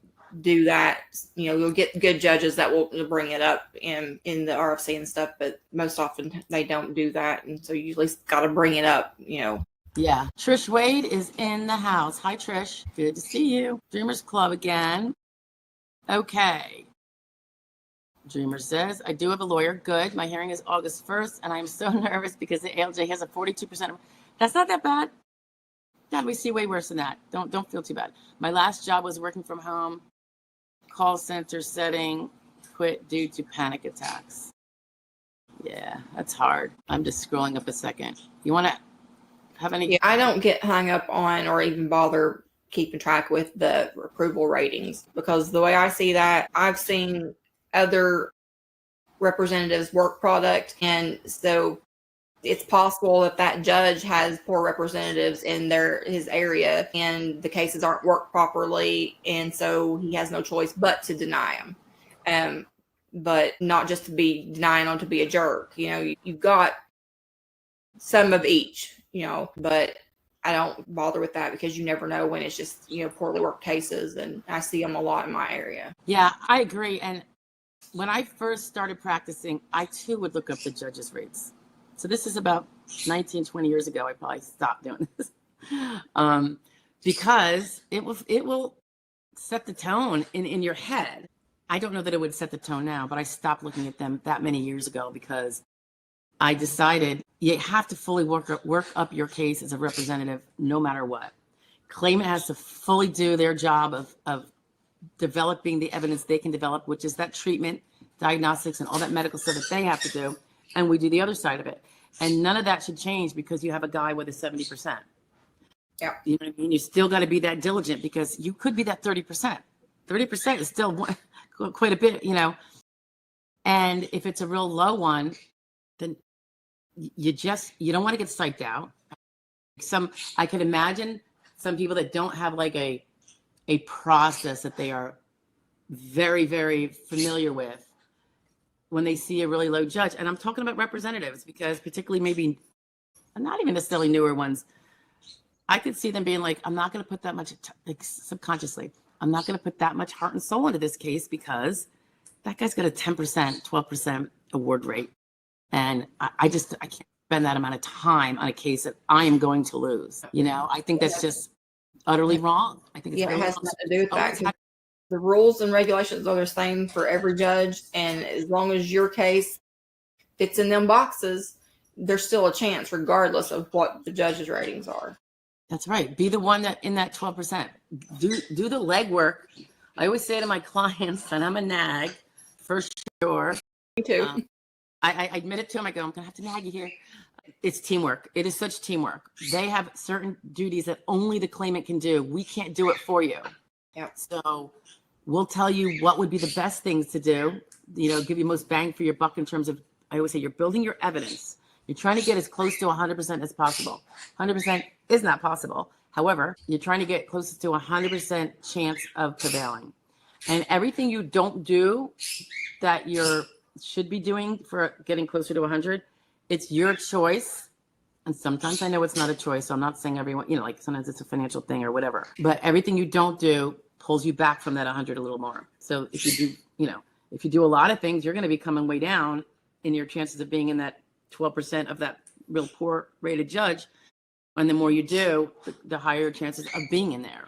do that. You'll get good judges that will bring it up in the RFC and stuff, but most often they don't do that. And so you usually got to bring it up, Yeah. Trish Wade is in the house. Hi, Trish. Good to see you. Dreamers Club again. Okay. Dreamer says, I do have a lawyer. Good. My hearing is August 1st, and I'm so nervous because the ALJ has a 42%. That's not that bad. God, we see way worse than that. Don't feel too bad. My last job was working from home. call center setting quit due to panic attacks. Yeah, that's hard. I'm just scrolling up a second. You want to have any? Yeah, I don't get hung up on or even bother keeping track with the approval ratings, because the way I see that, I've seen other representatives work product, and so it's possible that that judge has poor representatives in his area, and the cases aren't worked properly, and so he has no choice but to deny them. But not just to be denying them to be a jerk. You've got some of each, but I don't bother with that, because you never know when it's just, poorly worked cases, and I see them a lot in my area. Yeah, I agree. And when I first started practicing, I too would look up the judges' rates. So this is about 19, 20 years ago. I probably stopped doing this because it will set the tone in your head. I don't know that it would set the tone now, but I stopped looking at them that many years ago, because I decided you have to fully work up your case as a representative, no matter what. Claimant has to fully do their job of developing the evidence they can develop, which is that treatment, diagnostics, and all that medical stuff that they have to do. And we do the other side of it. And none of that should change because you have a guy with a 70%. Yeah. You know what I mean? You still got to be that diligent, because you could be that 30%. 30% is still quite a bit, And if it's a real low one, then you don't want to get psyched out. I can imagine some people that don't have like a process that they are very, very familiar with when they see a really low judge. And I'm talking about representatives, because particularly maybe not even necessarily newer ones, I could see them being like, I'm not going to put that much, like subconsciously, I'm not going to put that much heart and soul into this case, because that guy's got a 10%, 12% award rate. And I can't spend that amount of time on a case that I am going to lose. I think that's just utterly wrong. I think it's it really has wrong. nothing to do with that. The rules and regulations are the same for every judge, and as long as your case fits in them boxes, there's still a chance, regardless of what the judge's ratings are. That's right. Be the one that in that 12%. Do the legwork. I always say to my clients, and I'm a nag for sure. Me too. I admit it to them. I go, I'm gonna have to nag you here. It's teamwork. It is such teamwork. They have certain duties that only the claimant can do. We can't do it for you. Yeah. So we'll tell you what would be the best things to do, give you most bang for your buck in terms of, I always say, you're building your evidence. You're trying to get as close to 100% as possible. 100% is not possible. However, you're trying to get close to 100% chance of prevailing. And everything you don't do that you should be doing for getting closer to 100, it's your choice. And sometimes I know it's not a choice. So I'm not saying everyone, like sometimes it's a financial thing or whatever. But everything you don't do pulls you back from that 100 a little more. So if you do, if you do a lot of things, you're going to be coming way down in your chances of being in that 12% of that real poor rated judge. And the more you do, the higher chances of being in there.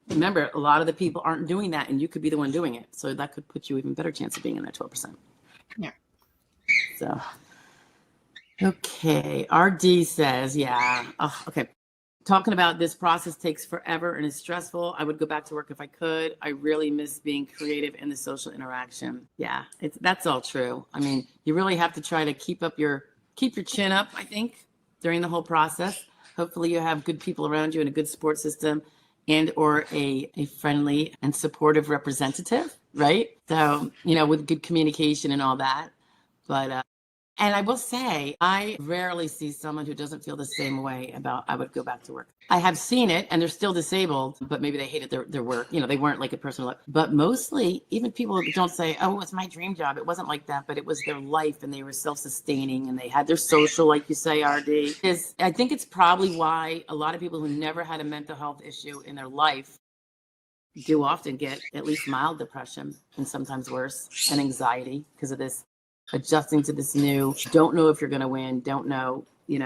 Remember, a lot of the people aren't doing that, and you could be the one doing it. So that could put you even better chance of being in that 12%. Yeah. So, okay. RD says, yeah. Oh, okay. Talking about this process takes forever and is stressful. I would go back to work if I could. I really miss being creative in the social interaction. Yeah, that's all true. I mean, you really have to try to keep your chin up, I think, during the whole process. Hopefully you have good people around you and a good support system, and or a friendly and supportive representative, right? So, with good communication and all that. But and I will say, I rarely see someone who doesn't feel the same way about I would go back to work. I have seen it, and they're still disabled, but maybe they hated their work. They weren't like a personal life. But mostly, even people who don't say, oh, it's my dream job. It wasn't like that, but it was their life, and they were self-sustaining, and they had their social, like you say, RD. I think it's probably why a lot of people who never had a mental health issue in their life do often get at least mild depression, and sometimes worse, and anxiety because of this. Adjusting to this new, don't know if you're going to win, don't know, the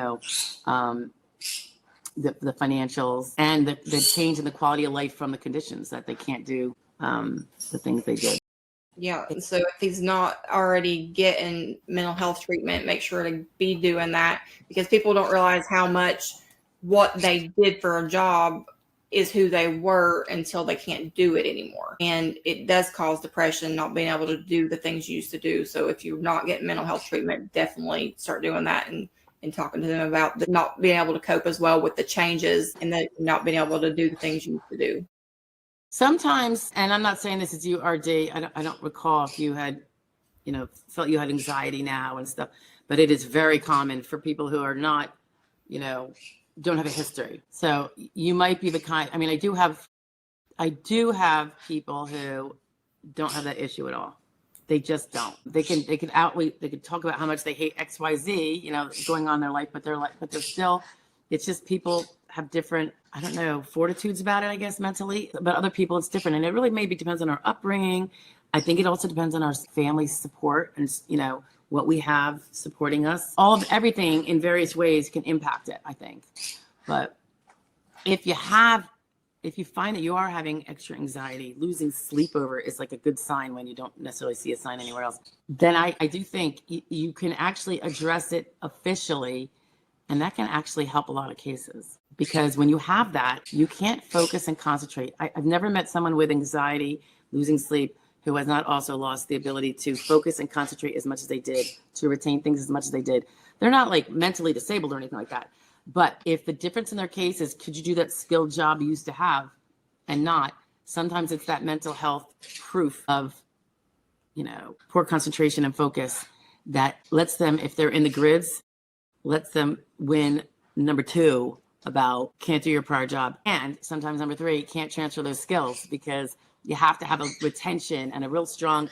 financials and the change in the quality of life from the conditions that they can't do the things they did. Yeah. So if he's not already getting mental health treatment, make sure to be doing that, because people don't realize how much what they did for a job is who they were until they can't do it anymore. And it does cause depression, not being able to do the things you used to do. So if you're not getting mental health treatment, definitely start doing that and talking to them about the not being able to cope as well with the changes and the not being able to do the things you used to do. Sometimes, and I'm not saying this is you, RD, I don't recall if you had, felt you had anxiety now and stuff, but it is very common for people who are not, don't have a history. So you might be the kind, I do have people who don't have that issue at all. They just don't. They can talk about how much they hate XYZ, going on in their life, but they're still, it's just people have different, fortitudes about it, I guess, mentally. But other people, it's different. And it really maybe depends on our upbringing. I think it also depends on our family support and, what we have supporting us. Everything in various ways can impact it, I think. But if you find that you are having extra anxiety, losing sleep over is like a good sign when you don't necessarily see a sign anywhere else, then I do think you can actually address it officially, and that can actually help a lot of cases. Because when you have that, you can't focus and concentrate. I've never met someone with anxiety, losing sleep, who has not also lost the ability to focus and concentrate as much as they did, to retain things as much as they did. They're not like mentally disabled or anything like that. But if the difference in their case is, could you do that skilled job you used to have and not, sometimes it's that mental health proof of, poor concentration and focus that lets them, if they're in the grids, lets them win number 2 about can't do your prior job. And sometimes number 3, can't transfer those skills, because you have to have a retention and a real strong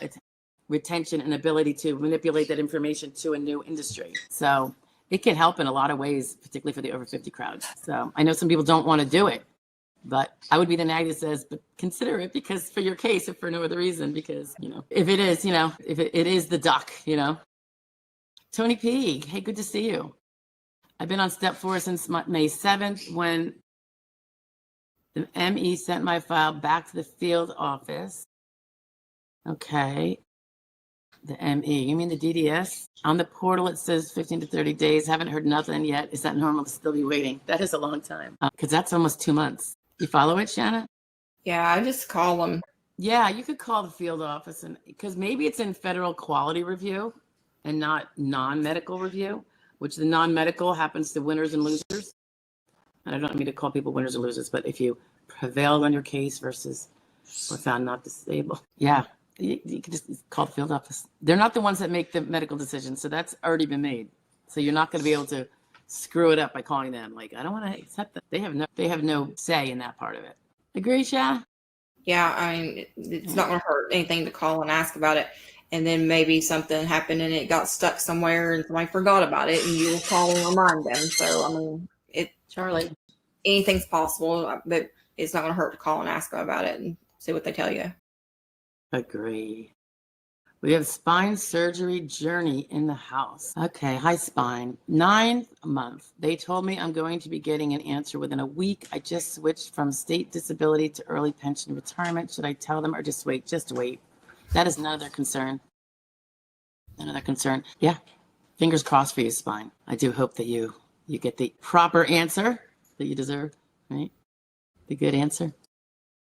retention and ability to manipulate that information to a new industry. So it can help in a lot of ways, particularly for the over 50 crowd. So I know some people don't want to do it, but I would be the nag that says, but consider it, because for your case, if for no other reason, because, if it is, if it is the duck, Tony P, hey, good to see you. I've been on step 4 since May 7th, when the ME sent my file back to the field office. Okay. The ME, you mean the DDS? On the portal, it says 15 to 30 days. Haven't heard nothing yet. Is that normal to still be waiting? That is a long time, because that's almost 2 months. You follow it, Shanna? Yeah, I just call them. Yeah, you could call the field office, and because maybe it's in federal quality review and not non-medical review, which the non-medical happens to winners and losers. And I don't mean to call people winners or losers, but if you prevailed on your case versus were found not disabled, yeah, you can just call the field office. They're not the ones that make the medical decisions, so that's already been made. So you're not going to be able to screw it up by calling them. Like, I don't want to accept that. They have no say in that part of it. Agree, Sha? Yeah, it's not going to hurt anything to call and ask about it. And then maybe something happened and it got stuck somewhere and somebody forgot about it, and you will call and remind them. So, Charlie, anything's possible, but it's not going to hurt to call and ask them about it and see what they tell you. agree. We have spine surgery journey in the house. Okay, hi spine. 9th month. They told me I'm going to be getting an answer within a week. I just switched from state disability to early pension retirement. Should I tell them or just wait? Just wait. That is none of their concern. None of their concern. Yeah, fingers crossed for you, spine. I do hope that you get the proper answer that you deserve, right? The good answer.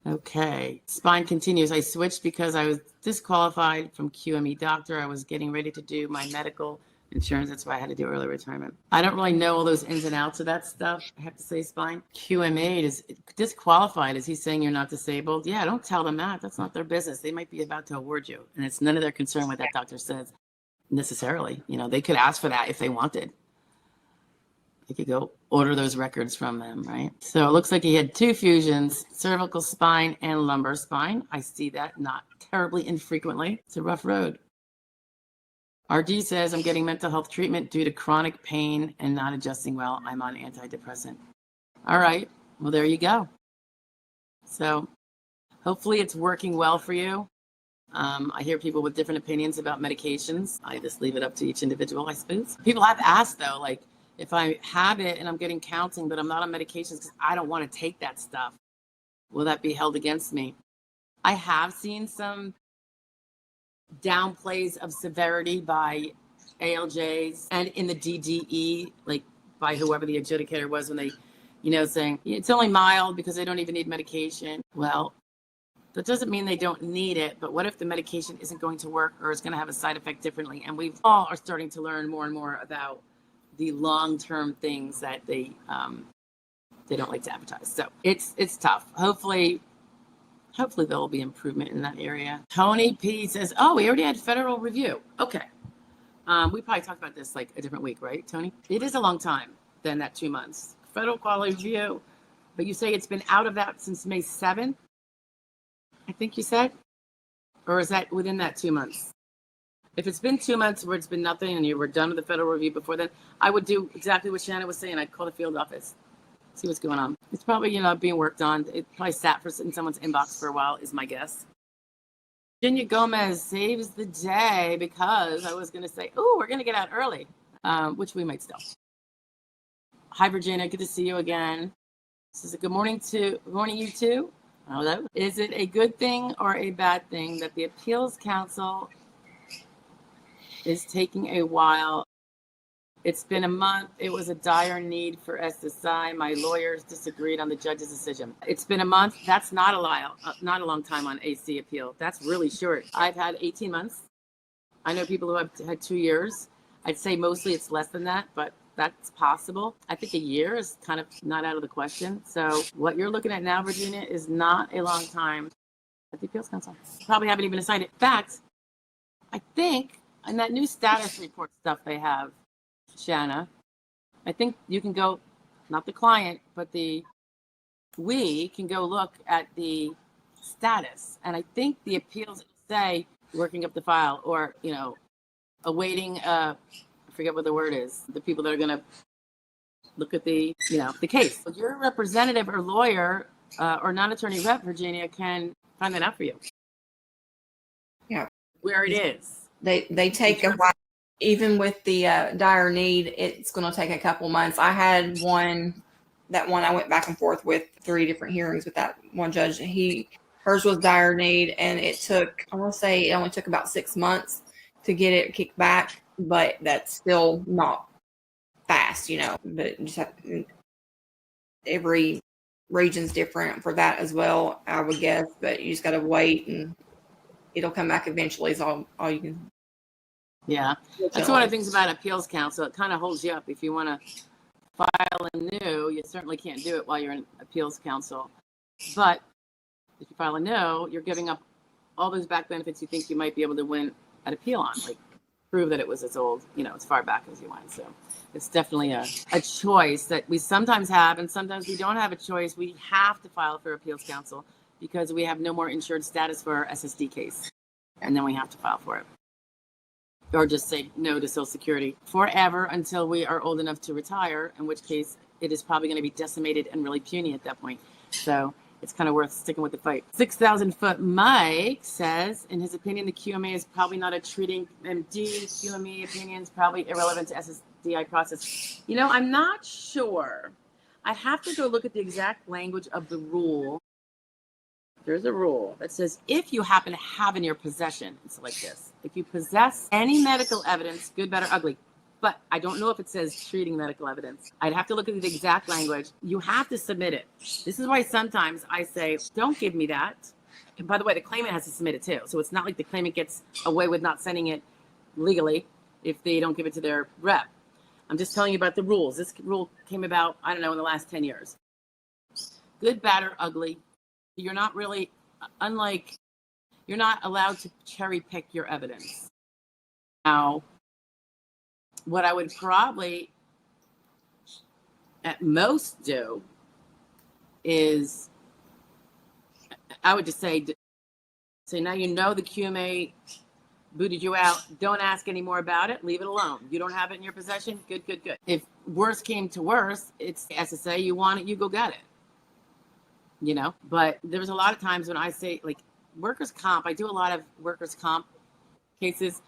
Okay, spine continues. I switched because I was disqualified from QME doctor. I was getting ready to do my medical insurance. That's why I had to do early retirement. I don't really know all those ins and outs of that stuff. I have to say, spine. QME is disqualified. Is he saying you're not disabled? Yeah, don't tell them that. That's not their business. They might be about to award you, and it's none of their concern what that doctor says necessarily. They could ask for that if they wanted. You could go order those records from them, right? So it looks like he had 2 fusions, cervical spine and lumbar spine. I see that not terribly infrequently. It's a rough road. RD says, I'm getting mental health treatment due to chronic pain and not adjusting well. I'm on antidepressant. All right. Well, there you go. So hopefully it's working well for you. I hear people with different opinions about medications. I just leave it up to each individual, I suppose. People have asked, though, like, if I have it and I'm getting counseling, but I'm not on medications because I don't want to take that stuff, will that be held against me? I have seen some downplays of severity by ALJs and in the DDE, like by whoever the adjudicator was when they saying it's only mild because they don't even need medication. Well, that doesn't mean they don't need it, but what if the medication isn't going to work or is going to have a side effect differently? And we all are starting to learn more and more about the long-term things that they don't like to advertise. So it's tough. Hopefully there will be improvement in that area. Tony P says, oh, we already had federal review. Okay. We probably talked about this like a different week, right, Tony? It is a long time than that 2 months. Federal quality review, but you say it's been out of that since May 7th, I think you said? Or is that within that 2 months? If it's been 2 months where it's been nothing and you were done with the federal review before then, I would do exactly what Shannon was saying. I'd call the field office, see what's going on. It's probably, being worked on. It probably sat in someone's inbox for a while, is my guess. Virginia Gomez saves the day because I was going to say, oh, we're going to get out early, which we might still. Hi, Virginia. Good to see you again. This is a good morning, you too. Hello. Is it a good thing or a bad thing that the Appeals Council is taking a while? It's been a month. It was a dire need for SSI. My lawyers disagreed on the judge's decision. It's been a month. That's not a long time on AC appeal. That's really short. I've had 18 months. I know people who have had 2 years. I'd say mostly it's less than that, but that's possible. I think a year is kind of not out of the question. So what you're looking at now, Virginia, is not a long time at the Appeals Council. Probably haven't even assigned it. In fact, I think in that new status report stuff they have, Shanna, I think you can go, not the client, but we can go look at the status. And I think the appeals say working up the file or, awaiting, I forget what the word is, the people that are going to look at the case. So your representative or lawyer or non-attorney rep, Virginia, can find that out for you. Yeah. Where it is. They take a while. Even with the dire need, it's going to take a couple months. I had that one I went back and forth with 3 different hearings with that one judge. Hers was dire need, and it took, I want to say it only took about 6 months to get it kicked back, but that's still not fast, but just every region's different for that as well, I would guess, but you just got to wait and it'll come back eventually is all you can. Yeah, that's one of the things about Appeals Council. It kind of holds you up. If you want to file anew, you certainly can't do it while you're in Appeals Council. But if you file anew, you're giving up all those back benefits you think you might be able to win an appeal on, like prove that it was as old, as far back as you went. So it's definitely a choice that we sometimes have, and sometimes we don't have a choice. We have to file for Appeals Council because we have no more insured status for our SSD case, and then we have to file for it. Or just say no to Social Security forever until we are old enough to retire, in which case it is probably going to be decimated and really puny at that point. So it's kind of worth sticking with the fight. 6,000-foot Mike says, in his opinion, the QMA is probably not a treating MD. QME opinions probably irrelevant to SSDI process. I'm not sure. I have to go look at the exact language of the rule. There's a rule that says if you happen to have in your possession, it's like this. If you possess any medical evidence, good, bad, or ugly, but I don't know if it says treating medical evidence. I'd have to look at the exact language. You have to submit it. This is why sometimes I say, don't give me that. And by the way, the claimant has to submit it too. So it's not like the claimant gets away with not sending it legally if they don't give it to their rep. I'm just telling you about the rules. This rule came about, I don't know, in the last 10 years. Good, bad, or ugly. You're not really, you're not allowed to cherry pick your evidence. Now, what I would probably at most do is I would just say now the QMA booted you out. Don't ask any more about it. Leave it alone. You don't have it in your possession. Good. If worse came to worse, it's SSA. You want it, you go get it. But there's a lot of times when I say like workers' comp, I do a lot of workers' comp cases.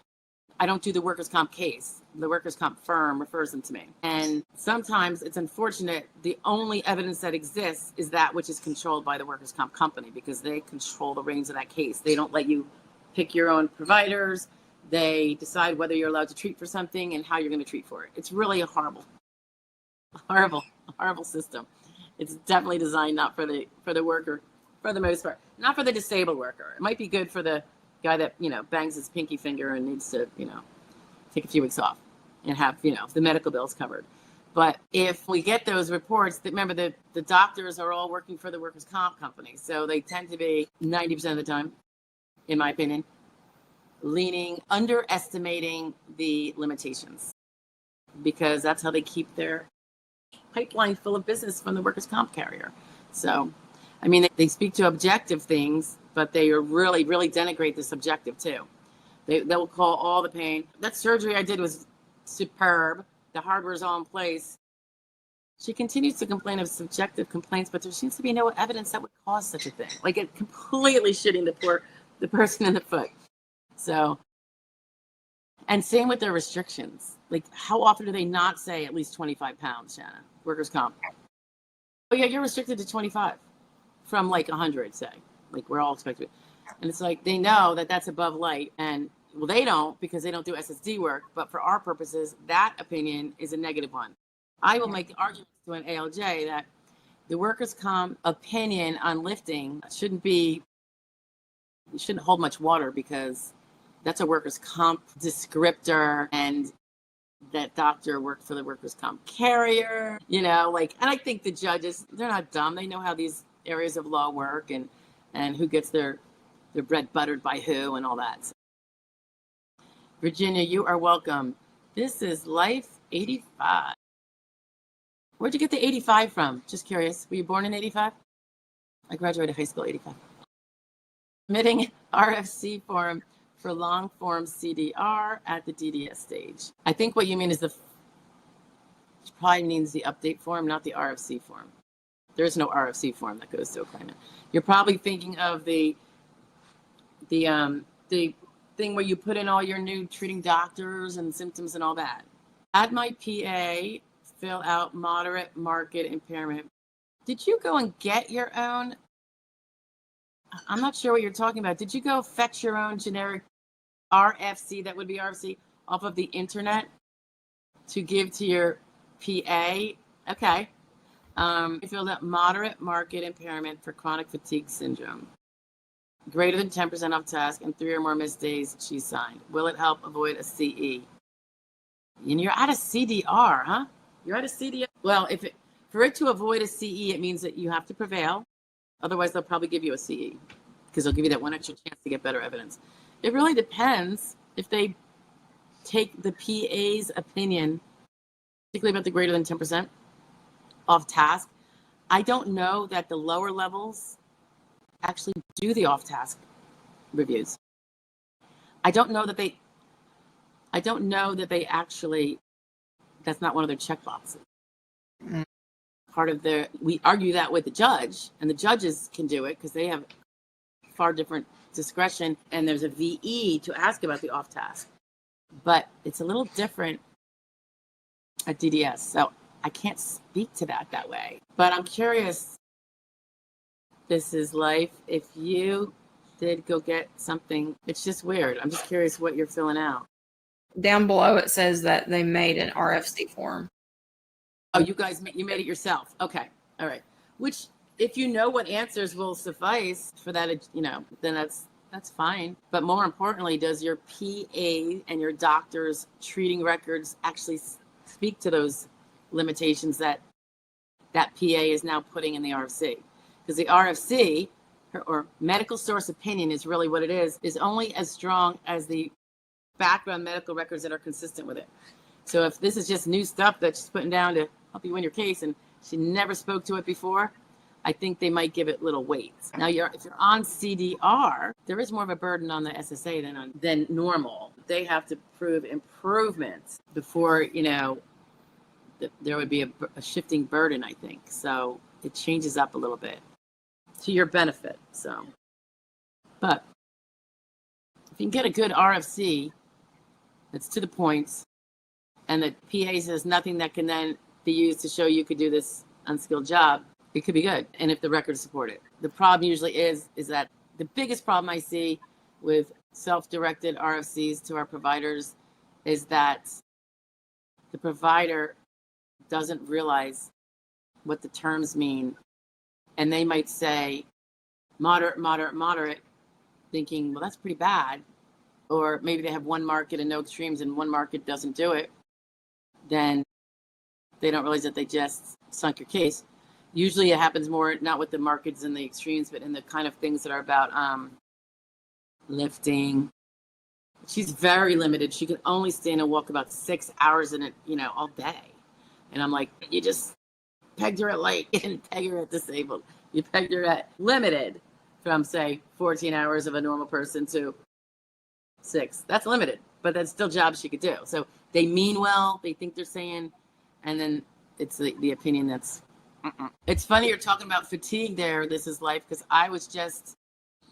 I don't do the workers' comp case. The workers' comp firm refers them to me. And sometimes it's unfortunate. The only evidence that exists is that which is controlled by the workers' comp company because they control the reins of that case. They don't let you pick your own providers. They decide whether you're allowed to treat for something and how you're going to treat for it. It's really a horrible system. It's definitely designed not for the worker, for the most part, not for the disabled worker. It might be good for the guy that, bangs his pinky finger and needs to, take a few weeks off and have, the medical bills covered. But if we get those reports, remember the doctors are all working for the workers' comp company. So they tend to be 90% of the time, in my opinion, underestimating the limitations, because that's how they keep their pipeline full of business from the workers' comp carrier. So, I mean, they speak to objective things, but they are really, really denigrate the subjective too. They'll call all the pain. That surgery I did was superb. The hardware's all in place. She continues to complain of subjective complaints, but there seems to be no evidence that would cause such a thing. Like, it completely shitting the person in the foot. So, and same with their restrictions. Like, how often do they not say at least 25 pounds, Shannon? Workers' comp. Oh yeah, you're restricted to 25 from like 100, say. Like, we're all expected. And it's like, they know that that's above light. And well, they don't, because they don't do SSD work. But for our purposes, that opinion is a negative one. I will make the argument to an ALJ that the workers' comp opinion on lifting shouldn't hold much water, because that's a workers' comp descriptor, and that doctor worked for the workers' comp carrier, and I think the judges, they're not dumb. They know how these areas of law work, and who gets their bread buttered by who and all that. So, Virginia, you are welcome. This is Life 85. Where'd you get the 85 from? Just curious. Were you born in 85? I graduated high school 85. Submitting RFC form for long form CDR at the DDS stage. I think what you mean is probably means the update form, not the RFC form. There is no RFC form that goes to a claimant. You're probably thinking of the thing where you put in all your new treating doctors and symptoms and all that. Had my PA fill out moderate market impairment. Did you go and get your own? I'm not sure what you're talking about. Did you go fetch your own generic RFC, that would be RFC, off of the internet to give to your PA? Okay. You filled out moderate market impairment for chronic fatigue syndrome. Greater than 10% off task and 3 or more missed days, she signed. Will it help avoid a CE? And you're at a CDR, huh? You're at a CDR. Well, for it to avoid a CE, it means that you have to prevail. Otherwise, they'll probably give you a CE, because they'll give you that one extra chance to get better evidence. It really depends if they take the PA's opinion, particularly about the greater than 10% off task. I don't know that the lower levels actually do the off task reviews. I don't know that they actually, that's not one of their checkboxes. Part of we argue that with the judge, and the judges can do it because they have far different discretion, and there's a VE to ask about the off task. But it's a little different at DDS, so I can't speak to that way. But I'm curious, this is Life. If you did go get something, it's just weird. I'm just curious what you're filling out. Down below, it says that they made an RFC form. Oh, you made it yourself. Okay. All right. Which, if you know what answers will suffice for that, then that's fine. But more importantly, does your PA and your doctor's treating records actually speak to those limitations that PA is now putting in the RFC? Because the RFC, or medical source opinion, is really what it is only as strong as the background medical records that are consistent with it. So if this is just new stuff that she's putting down to help you win your case, and she never spoke to it before, I think they might give it little weight. Now, if you're on CDR, there is more of a burden on the SSA than normal. They have to prove improvements before, there would be a shifting burden, I think. So it changes up a little bit to your benefit. So, but if you can get a good RFC that's to the point, and the PA says nothing that can then be used to show you could do this unskilled job, it could be good. And if the records support it. The problem usually is that the biggest problem I see with self-directed RFCs to our providers is that the provider doesn't realize what the terms mean. And they might say moderate, moderate, moderate, thinking, well, that's pretty bad. Or maybe they have one market and no extremes and one market doesn't do it. Then they don't realize that they just sunk your case. Usually it happens more, not with the markets and the extremes, but in the kind of things that are about lifting. She's very limited. She can only stand and walk about 6 hours in it, all day. And I'm like, you just pegged her at light. You didn't peg her at disabled. You pegged her at limited from, say, 14 hours of a normal person to 6. That's limited, but that's still jobs she could do. So they mean well. They think they're saying, and then it's the opinion that's, It's funny you're talking about fatigue there. This is life, because I was just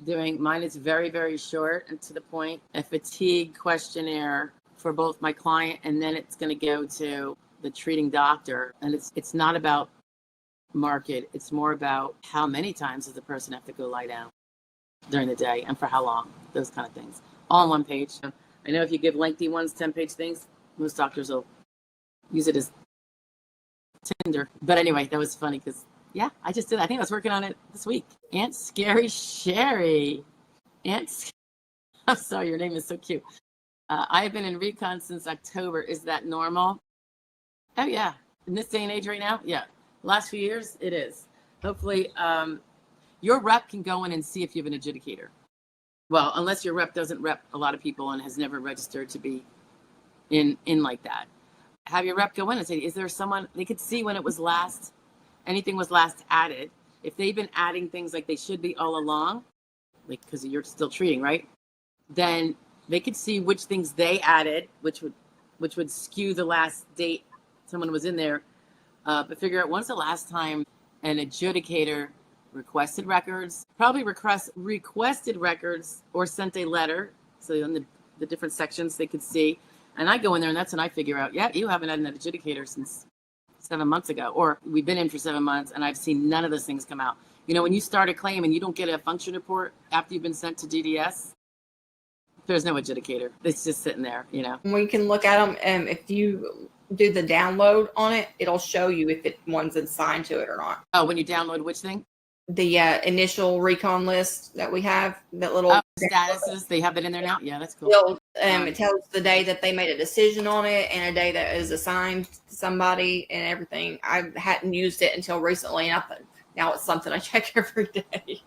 doing, mine is very, very short and to the point, a fatigue questionnaire for both my client, and then it's going to go to the treating doctor. And it's not about market. It's more about how many times does the person have to go lie down during the day and for how long, those kind of things. All on one page. I know if you give lengthy ones, 10-page things, most doctors will use it as Tinder. But anyway, that was funny because, yeah, I just did. I think I was working on it this week. Aunt Scary Sherry. I'm sorry, your name is so cute. I have been in recon since October. Is that normal? Oh, yeah. In this day and age right now? Yeah. Last few years, it is. Hopefully, your rep can go in and see if you have an adjudicator. Well, unless your rep doesn't rep a lot of people and has never registered to be in like that. Have your rep go in and say, is there someone, they could see when it was anything was last added. If they've been adding things like they should be all along, like because you're still treating, right? Then they could see which things they added, which would skew the last date someone was in there. But figure out when's the last time an adjudicator requested records, probably requested records or sent a letter. So in the different sections they could see. And I go in there and that's when I figure out, yeah, you haven't had an adjudicator since 7 months ago, or we've been in for 7 months and I've seen none of those things come out. When you start a claim and you don't get a function report after you've been sent to DDS, there's no adjudicator. It's just sitting there, We can look at them, and if you do the download on it, it'll show you if one's assigned to it or not. Oh, when you download which thing? The initial recon list that we have, that little statuses, they have it in there now. Yeah, that's cool. It tells the day that they made a decision on it and a day that is assigned to somebody and everything. I hadn't used it until recently, and now it's something I check every day.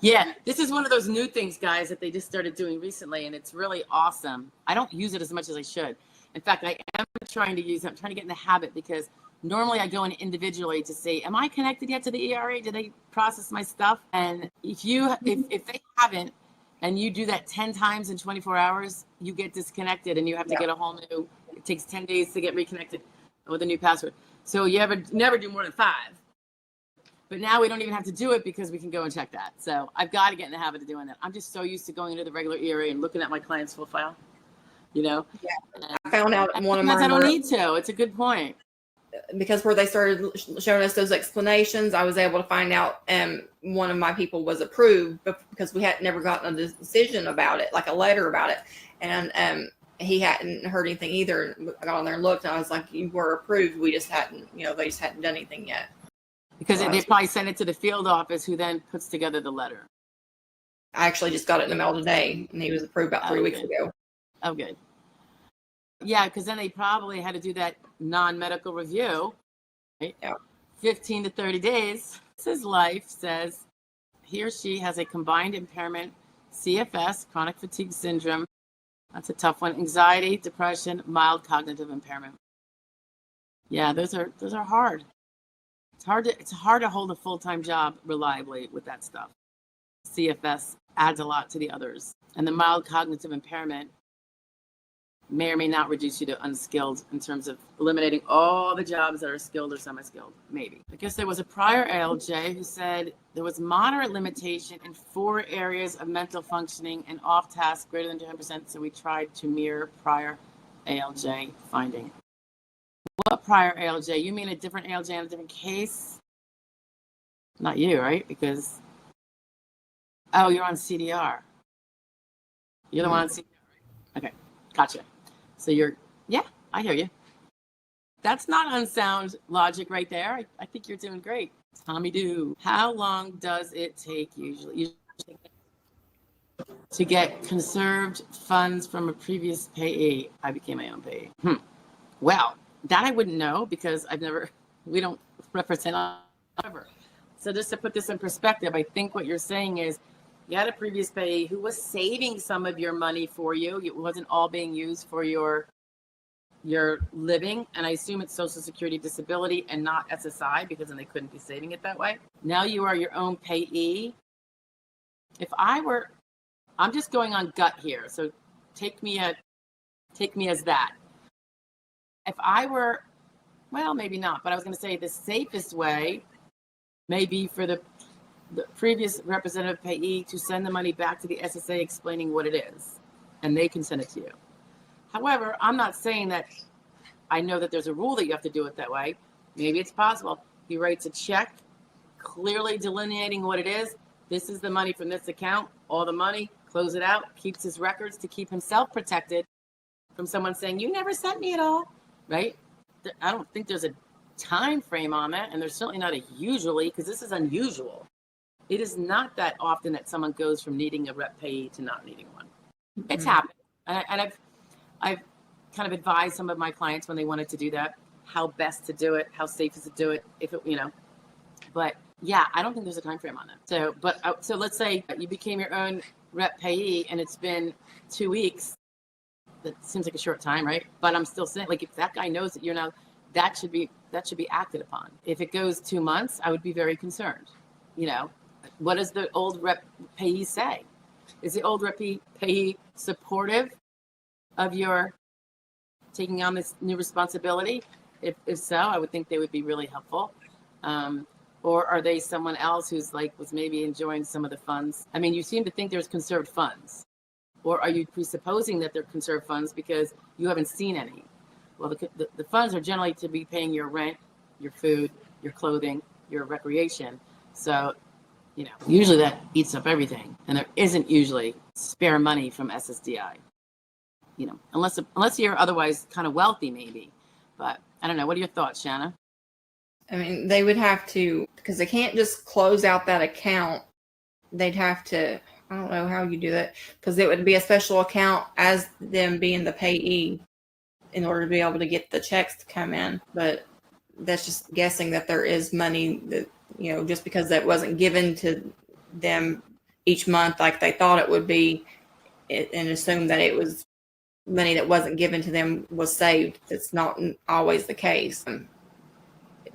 Yeah, this is one of those new things, guys, that they just started doing recently, and it's really awesome. I don't use it as much as I should. In fact, I am trying to get in the habit, because normally I go in individually to say, am I connected yet to the ERA? Did they process my stuff? And if they haven't, and you do that 10 times in 24 hours, you get disconnected and you have to get a whole new, it takes 10 days to get reconnected with a new password. So you never do more than 5. But now we don't even have to do it because we can go and check that. So I've got to get in the habit of doing that. I'm just so used to going into the regular ERA and looking at my client's full file, Yeah. I found out one of mine. I don't need to. It's a good point. Because where they started showing us those explanations, I was able to find out one of my people was approved, because we had never gotten a decision about it, like a letter about it. And he hadn't heard anything either. I got on there and looked, and I was like, you were approved. We just hadn't, they just hadn't done anything yet. Because they probably sent it to the field office, who then puts together the letter. I actually just got it in the mail today, and he was approved about 3 weeks ago. Oh, good. Yeah, because then they probably had to do that non-medical review. Right? Yeah. 15 to 30 days. His life says he or she has a combined impairment, CFS, chronic fatigue syndrome. That's a tough one. Anxiety, depression, mild cognitive impairment. Yeah, those are hard. It's hard to hold a full-time job reliably with that stuff. CFS adds a lot to the others. And the mild cognitive impairment may or may not reduce you to unskilled in terms of eliminating all the jobs that are skilled or semi-skilled. Maybe. I guess there was a prior ALJ who said there was moderate limitation in 4 areas of mental functioning and off task greater than 10%. So we tried to mirror prior ALJ finding. What prior ALJ? You mean a different ALJ in a different case? Not you, right? Because, you're on CDR. You're the one on CDR, right? Okay, gotcha. So I hear you. That's not unsound logic right there. I think you're doing great. Tommy Do. How long does it take usually to get conserved funds from a previous payee? I became my own payee. Well, that I wouldn't know because we don't represent ever. So just to put this in perspective, I think what you're saying is you had a previous payee who was saving some of your money for you. It wasn't all being used for your living. And I assume it's Social Security Disability and not SSI because then they couldn't be saving it that way. Now you are your own payee. I'm just going on gut here. So take me as that. If I were, well, maybe not, but I was going to say the safest way may be for the previous representative payee to send the money back to the SSA explaining what it is, and they can send it to you. However, I'm not saying that I know that there's a rule that you have to do it that way. Maybe it's possible. He writes a check clearly delineating what it is. This is the money from this account, all the money, close it out, keeps his records to keep himself protected from someone saying, you never sent me at all, right? I don't think there's a time frame on that, and there's certainly not a usually, because this is unusual. It is not that often that someone goes from needing a rep payee to not needing one. Mm-hmm. It's happened, and I've kind of advised some of my clients when they wanted to do that, how best to do it, how safe is to do it, if it, but yeah, I don't think there's a time frame on that. So let's say you became your own rep payee and it's been 2 weeks. That seems like a short time, right? But I'm still saying, like, if that guy knows that you're now, that should be acted upon. If it goes 2 months, I would be very concerned. What does the old rep payee say? Is the old rep payee supportive of your taking on this new responsibility? If so, I would think they would be really helpful. Or are they someone else who's was maybe enjoying some of the funds? I mean, you seem to think there's conserved funds. Or are you presupposing that they're conserved funds because you haven't seen any? Well, the funds are generally to be paying your rent, your food, your clothing, your recreation. So, usually that eats up everything. And there isn't usually spare money from SSDI. Unless you're otherwise kind of wealthy, maybe. But I don't know. What are your thoughts, Shanna? I mean, they would have to, because they can't just close out that account. They'd have to, I don't know how you do that, because it would be a special account as them being the payee in order to be able to get the checks to come in. But that's just guessing that there is money that, just because that wasn't given to them each month like they thought it would be, and assume that it was money that wasn't given to them was saved. It's not always the case.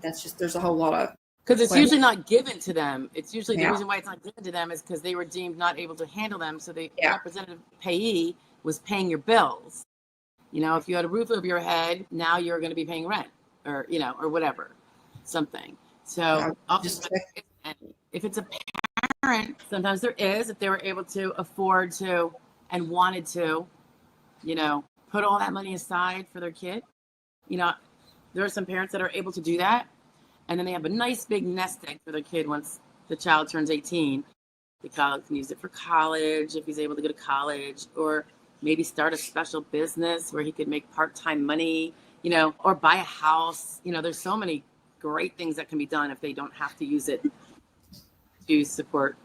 That's just, there's a whole lot of, because it's usually not given to them. It's usually the reason why it's not given to them is because they were deemed not able to handle them. So the representative payee was paying your bills. If you had a roof over your head, now you're going to be paying rent, or or whatever, something. So if it's a parent, sometimes there is, if they were able to afford to and wanted to, put all that money aside for their kid. There are some parents that are able to do that. And then they have a nice big nest egg for their kid once the child turns 18. The child can use it for college if he's able to go to college, or maybe start a special business where he could make part-time money, or buy a house. There's so many great things that can be done if they don't have to use it to support,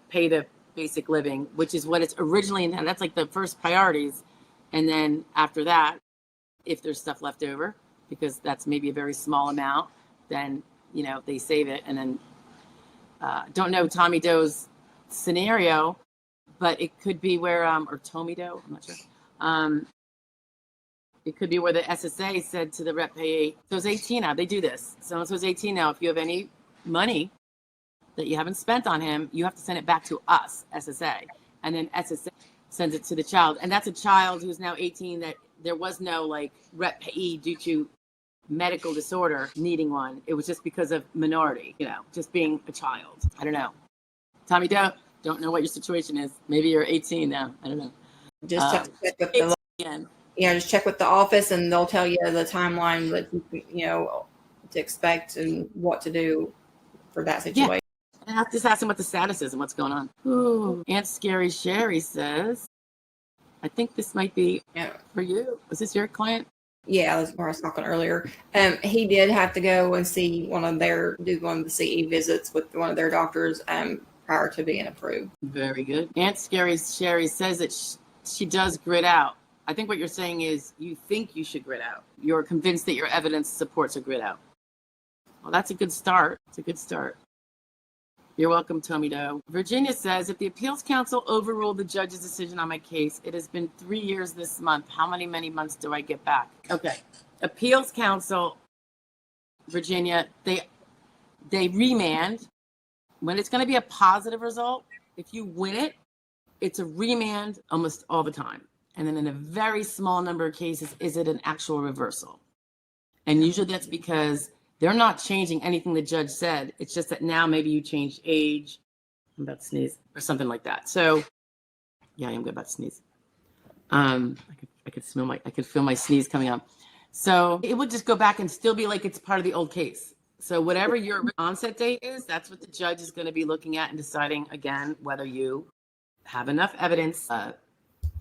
pay the basic living, which is what it's originally, and that's like the first priorities. And then after that, if there's stuff left over, because that's maybe a very small amount, then they save it. And then don't know Tommy Doe's scenario, but it could be where or Tommy Doe, I'm not sure. It could be where the SSA said to the rep payee, so it's 18 now, they do this, so it's 18 now, if you have any money that you haven't spent on him, you have to send it back to us, SSA. And then SSA sends it to the child, and that's a child who's now 18 that there was no rep payee due to medical disorder needing one. It was just because of minority, just being a child. I don't know. Tommy Doe, don't know what your situation is. Maybe you're 18 now. I don't know. Just have to check with just check with the office, and they'll tell you the timeline that to expect and what to do for that situation. Yeah. And I'll just ask them what the status is and what's going on. Ooh, Aunt Scary Sherry says, I think this might be for you. Is this your client? Yeah, that's where I was talking earlier. He did have to go and see do one of the CE visits with one of their doctors prior to being approved. Very good. Aunt Sherry says that she does grit out. I think what you're saying is you think you should grit out. You're convinced that your evidence supports a grit out. Well, that's a good start. It's a good start. You're welcome, Tommy Doe. Virginia says, if the appeals council overruled the judge's decision on my case, it has been 3 years this month. How many months do I get back? Okay. Appeals council, Virginia, they remand. When it's going to be a positive result, if you win it, it's a remand almost all the time. And then in a very small number of cases, is it an actual reversal? And usually that's because they're not changing anything the judge said. It's just that now maybe you changed age. I'm about to sneeze or something like that. So yeah, I am about to sneeze. I could feel my sneeze coming up. So it would just go back and still be like it's part of the old case. So whatever your onset date is, that's what the judge is going to be looking at and deciding again whether you have enough evidence.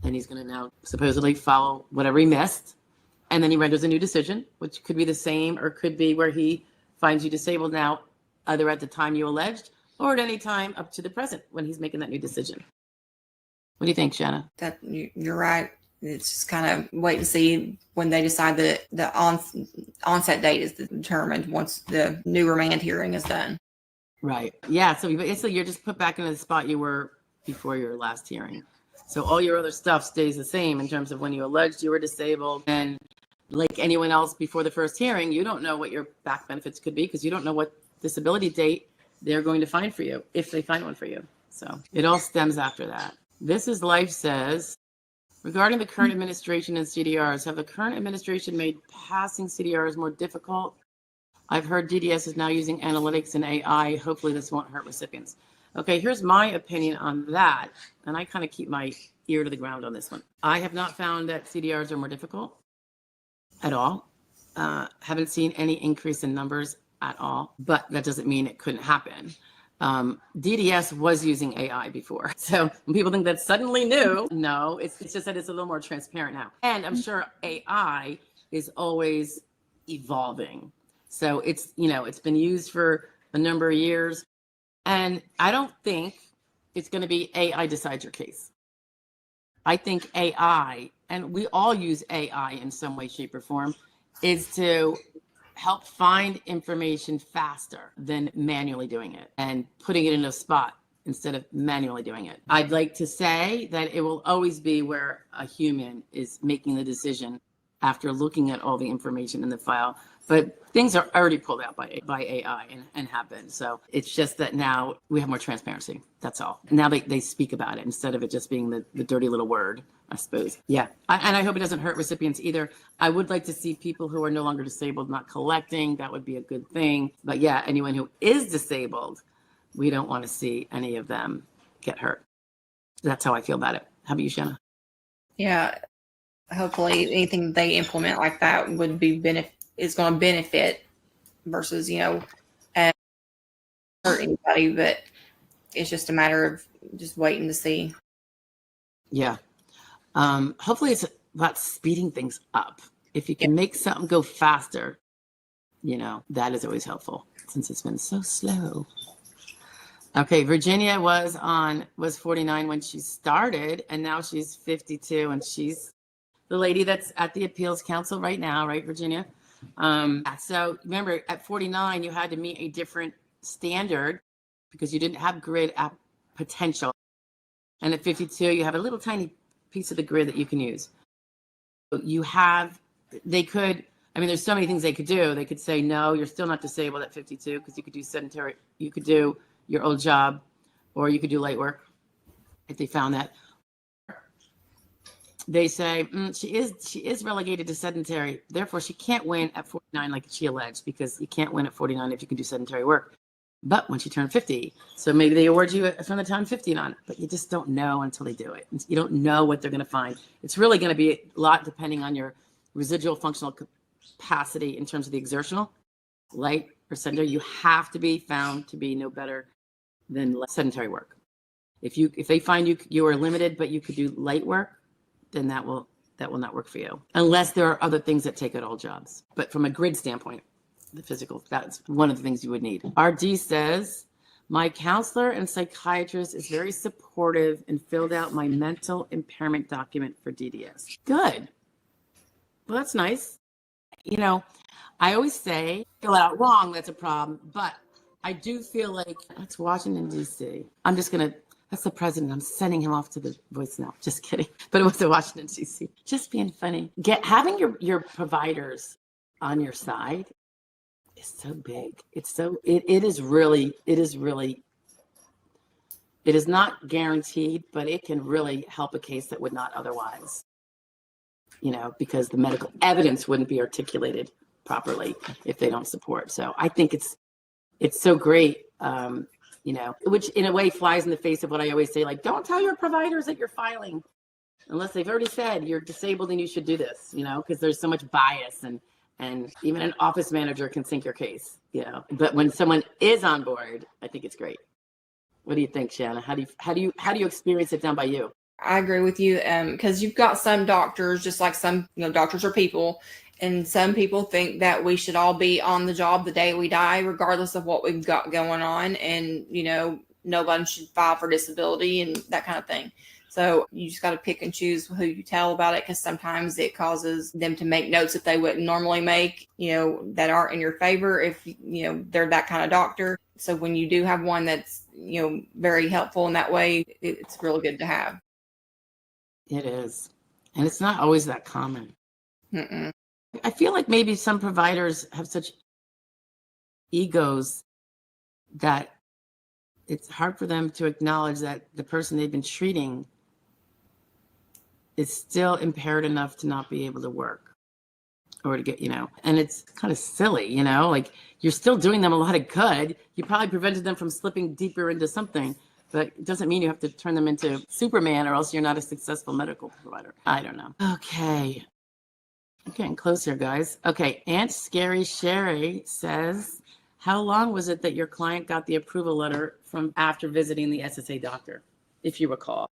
And he's going to now supposedly follow whatever he missed. And then he renders a new decision, which could be the same or could be where he finds you disabled now, either at the time you alleged or at any time up to the present when he's making that new decision. What do you think, Shanna? That you're right. It's just kind of wait and see when they decide that the onset date is determined once the new remand hearing is done. Right. Yeah. So basically you're just put back in the spot you were before your last hearing. So all your other stuff stays the same in terms of when you alleged you were disabled. And like anyone else before the first hearing, you don't know what your back benefits could be because you don't know what disability date they're going to find for you, if they find one for you. So it all stems after that. This is Life says, regarding the current administration and CDRs, have the current administration made passing CDRs more difficult? I've heard DDS is now using analytics and AI. Hopefully this won't hurt recipients. Okay, here's my opinion on that. And I kind of keep my ear to the ground on this one. I have not found that CDRs are more difficult at all. Haven't seen any increase in numbers at all, but that doesn't mean it couldn't happen. DDS was using AI before. So when people think that's suddenly new, no, it's just that it's a little more transparent now. And I'm sure AI is always evolving. So it's, it's been used for a number of years. And I don't think it's going to be AI decides your case. I think AI, and we all use AI in some way, shape, or form, is to help find information faster than manually doing it and putting it in a spot instead of manually doing it. I'd like to say that it will always be where a human is making the decision after looking at all the information in the file. But things are already pulled out by AI and have been. So it's just that now we have more transparency. That's all. Now they speak about it instead of it just being the dirty little word, I suppose. Yeah. And I hope it doesn't hurt recipients either. I would like to see people who are no longer disabled not collecting. That would be a good thing. But yeah, anyone who is disabled, we don't want to see any of them get hurt. That's how I feel about it. How about you, Shanna? Yeah. Hopefully anything they implement like that would be is going to benefit versus, hurt anybody, but it's just a matter of just waiting to see. Yeah. Hopefully it's about speeding things up. If you can make something go faster, that is always helpful since it's been so slow. Okay. Virginia was 49 when she started and now she's 52 and she's the lady that's at the appeals council right now, right, Virginia? So remember at 49, you had to meet a different standard because you didn't have grid potential. And at 52, you have a little tiny piece of the grid that you can use. There's so many things they could do. They could say, no, you're still not disabled at 52 because you could do sedentary, you could do your old job, or you could do light work if they found that. They say she is relegated to sedentary, therefore she can't win at 49 like she alleged, because you can't win at 49 if you can do sedentary work. But when she turned 50, so maybe they award you from the time 50 on, but you just don't know until they do it. You don't know what they're going to find. It's really going to be a lot depending on your residual functional capacity in terms of the exertional, light or sedentary. You have to be found to be no better than sedentary work. If they find you are limited, but you could do light work, then that that will not work for you unless there are other things that take out all jobs. But from a grid standpoint, the physical, that's one of the things you would need. RD says, my counselor and psychiatrist is very supportive and filled out my mental impairment document for DDS. Good. Well, that's nice. You know, I always say, fill it out wrong, that's a problem. But I do feel like that's Washington, D.C. I'm just going to, that's the president. I'm sending him off to the voicemail. Just kidding. But it was in Washington, D.C. Just being funny. Having your providers on your side is so big. It is not guaranteed, but it can really help a case that would not otherwise, because the medical evidence wouldn't be articulated properly if they don't support. So I think it's so great, which in a way flies in the face of what I always say, like, don't tell your providers that you're filing unless they've already said you're disabled and you should do this, because there's so much bias and even an office manager can sink your case, but when someone is on board, I think it's great. What do you think, Shanna? How do you experience it down by you? I agree with you, because you've got some doctors, just like some, doctors are people, and some people think that we should all be on the job the day we die, regardless of what we've got going on, and nobody should file for disability and that kind of thing. So you just got to pick and choose who you tell about it, because sometimes it causes them to make notes that they wouldn't normally make, that aren't in your favor if, they're that kind of doctor. So when you do have one that's, very helpful in that way, it's really good to have. It is. And it's not always that common. Mm-mm. I feel like maybe some providers have such egos that it's hard for them to acknowledge that the person they've been treating is still impaired enough to not be able to work or to get, and it's kind of silly, like you're still doing them a lot of good. You probably prevented them from slipping deeper into something, but it doesn't mean you have to turn them into Superman or else you're not a successful medical provider. I don't know. Okay. I'm getting close here, guys. Okay. Aunt Scary Sherry says, how long was it that your client got the approval letter from after visiting the SSA doctor, if you recall?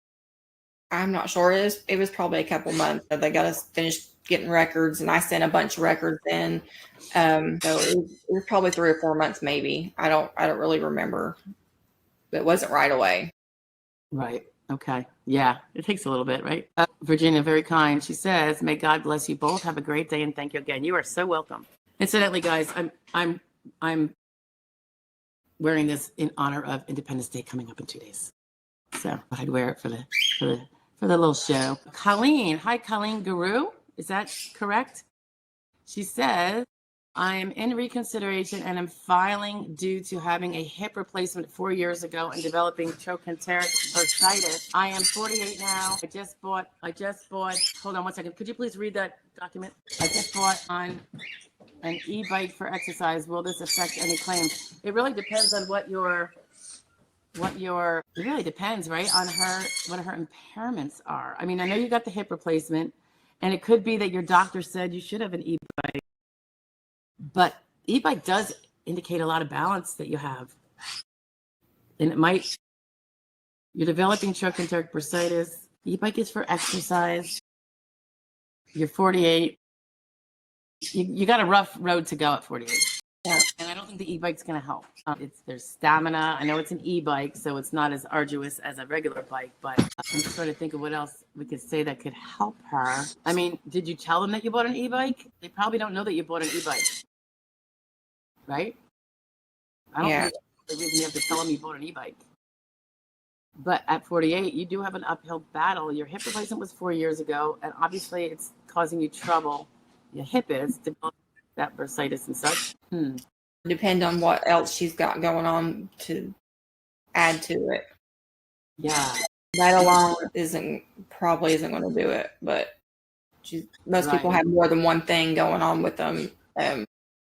I'm not sure. It was probably a couple months that they got us finished getting records, and I sent a bunch of records in. So it was probably 3 or 4 months, maybe. I don't really remember. But it wasn't right away. Right. Okay. Yeah. It takes a little bit, right? Virginia, very kind. She says, may God bless you both. Have a great day and thank you again. You are so welcome. Incidentally, guys, I'm wearing this in honor of Independence Day coming up in 2 days. So I'd wear it for the little show. Colleen. Hi, Colleen Guru. Is that correct? She says, I am in reconsideration and am filing due to having a hip replacement 4 years ago and developing trochanteric bursitis. I am 48 now. I just bought, hold on one second. Could you please read that document? I just bought on an e-bike for exercise. Will this affect any claims? It really depends on it really depends, right? On what her impairments are. I mean, I know you got the hip replacement and it could be that your doctor said you should have an e-bike. But e-bike does indicate a lot of balance that you have. And you're developing trochanteric bursitis. E-bike is for exercise. You're 48. You got a rough road to go at 48. Yeah. And I don't think the e-bike's going to help. There's stamina. I know it's an e-bike, so it's not as arduous as a regular bike, but I'm just trying to think of what else we could say that could help her. I mean, did you tell them that you bought an e-bike? They probably don't know that you bought an e-bike. Right? I don't think there's a reason you have to tell them you bought an e-bike. But at 48, you do have an uphill battle. Your hip replacement was 4 years ago, and obviously it's causing you trouble. Your hip is developing that bursitis and such. Depend on what else she's got going on to add to it. Yeah. That alone probably isn't going to do it, but most people have more than one thing going on with them.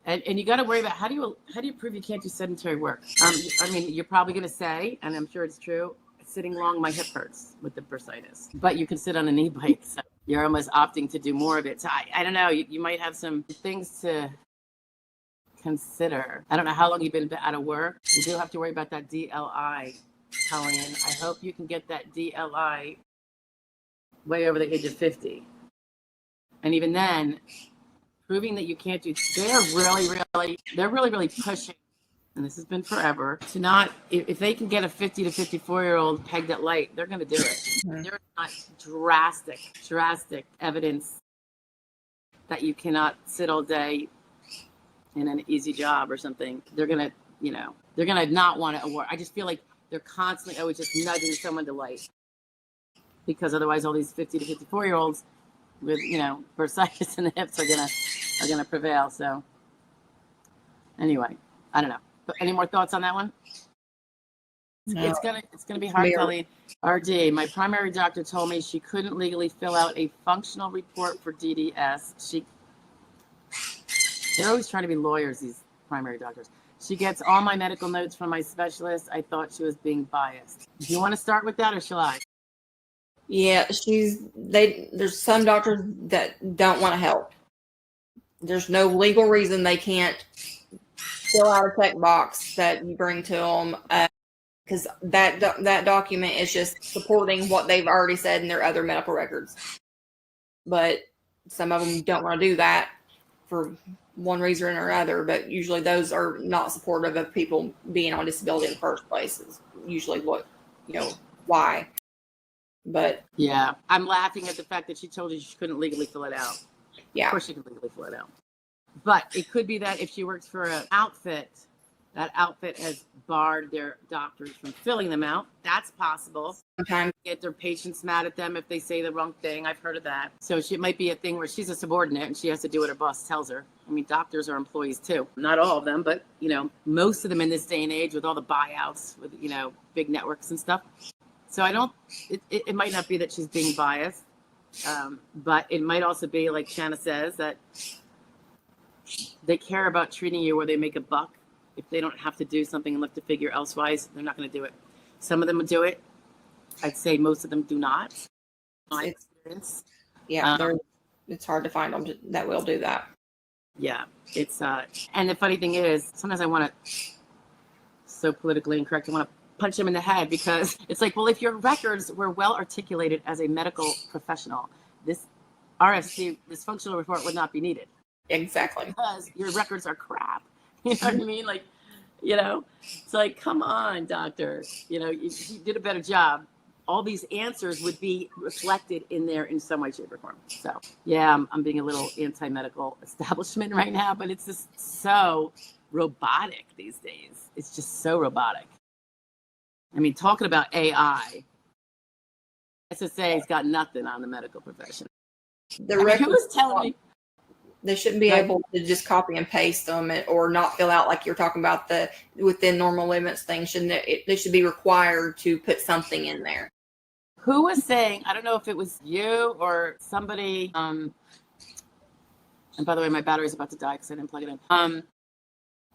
And you got to worry about how do you prove you can't do sedentary work? I mean, you're probably going to say, and I'm sure it's true, sitting long, my hip hurts with the bursitis. But you can sit on an e-bike, so you're almost opting to do more of it. So I don't know. You might have some things to consider. I don't know how long you've been out of work. You do have to worry about that DLI, Colleen. I hope you can get that DLI way over the age of 50. And even then, proving that you can't do, they're really pushing, and this has been forever, to not, if they can get a 50 to 54-year-old pegged at light, they're going to do it. Mhm. There's not drastic evidence that you cannot sit all day in an easy job or something. They're going to, they're going to not want to award. I just feel like they're constantly always just nudging someone to light, because otherwise all these 50 to 54-year-olds with, bursitis in the hips are gonna prevail. So anyway, I don't know. But any more thoughts on that one? No. It's gonna be hard, Kelly. RD, my primary doctor told me she couldn't legally fill out a functional report for DDS. They're always trying to be lawyers, these primary doctors. She gets all my medical notes from my specialist. I thought she was being biased. Do you want to start with that, or shall I? Yeah, there's some doctors that don't want to help. There's no legal reason they can't fill out a checkbox that you bring to them, because that document is just supporting what they've already said in their other medical records. But some of them don't want to do that for one reason or other, but usually those are not supportive of people being on disability in the first place, is usually why. But yeah, I'm laughing at the fact that she told you she couldn't legally fill it out. Yeah, of course she can legally fill it out. But it could be that if she works for an outfit, that outfit has barred their doctors from filling them out. That's possible. Sometimes get their patients mad at them if they say the wrong thing. I've heard of that. So it might be a thing where she's a subordinate and she has to do what her boss tells her. I mean, doctors are employees too. Not all of them, but most of them in this day and age with all the buyouts with big networks and stuff. So it might not be that she's being biased, but it might also be, like Shanna says, that they care about treating you where they make a buck. If they don't have to do something and look to figure elsewise, they're not going to do it. Some of them will do it. I'd say most of them do not. My experience. Yeah, it's hard to find them that will do that. Yeah, it's and the funny thing is, sometimes I want to, so politically incorrect, I want to punch them in the head, because it's like, well, if your records were well articulated as a medical professional, this RFC, this functional report would not be needed. Exactly. Because your records are crap. You know what I mean? Like, it's like, come on, doctor. You did a better job. All these answers would be reflected in there in some way, shape, or form. So, yeah, I'm being a little anti-medical establishment right now, but it's just so robotic these days. It's just so robotic. I mean, talking about AI, SSA's got nothing on the medical profession. Who was telling me? They shouldn't be able to just copy and paste them or not fill out, like you're talking about, the within normal limits thing. They should be required to put something in there. Who was saying, I don't know if it was you or somebody, and by the way, my battery's about to die because I didn't plug it in,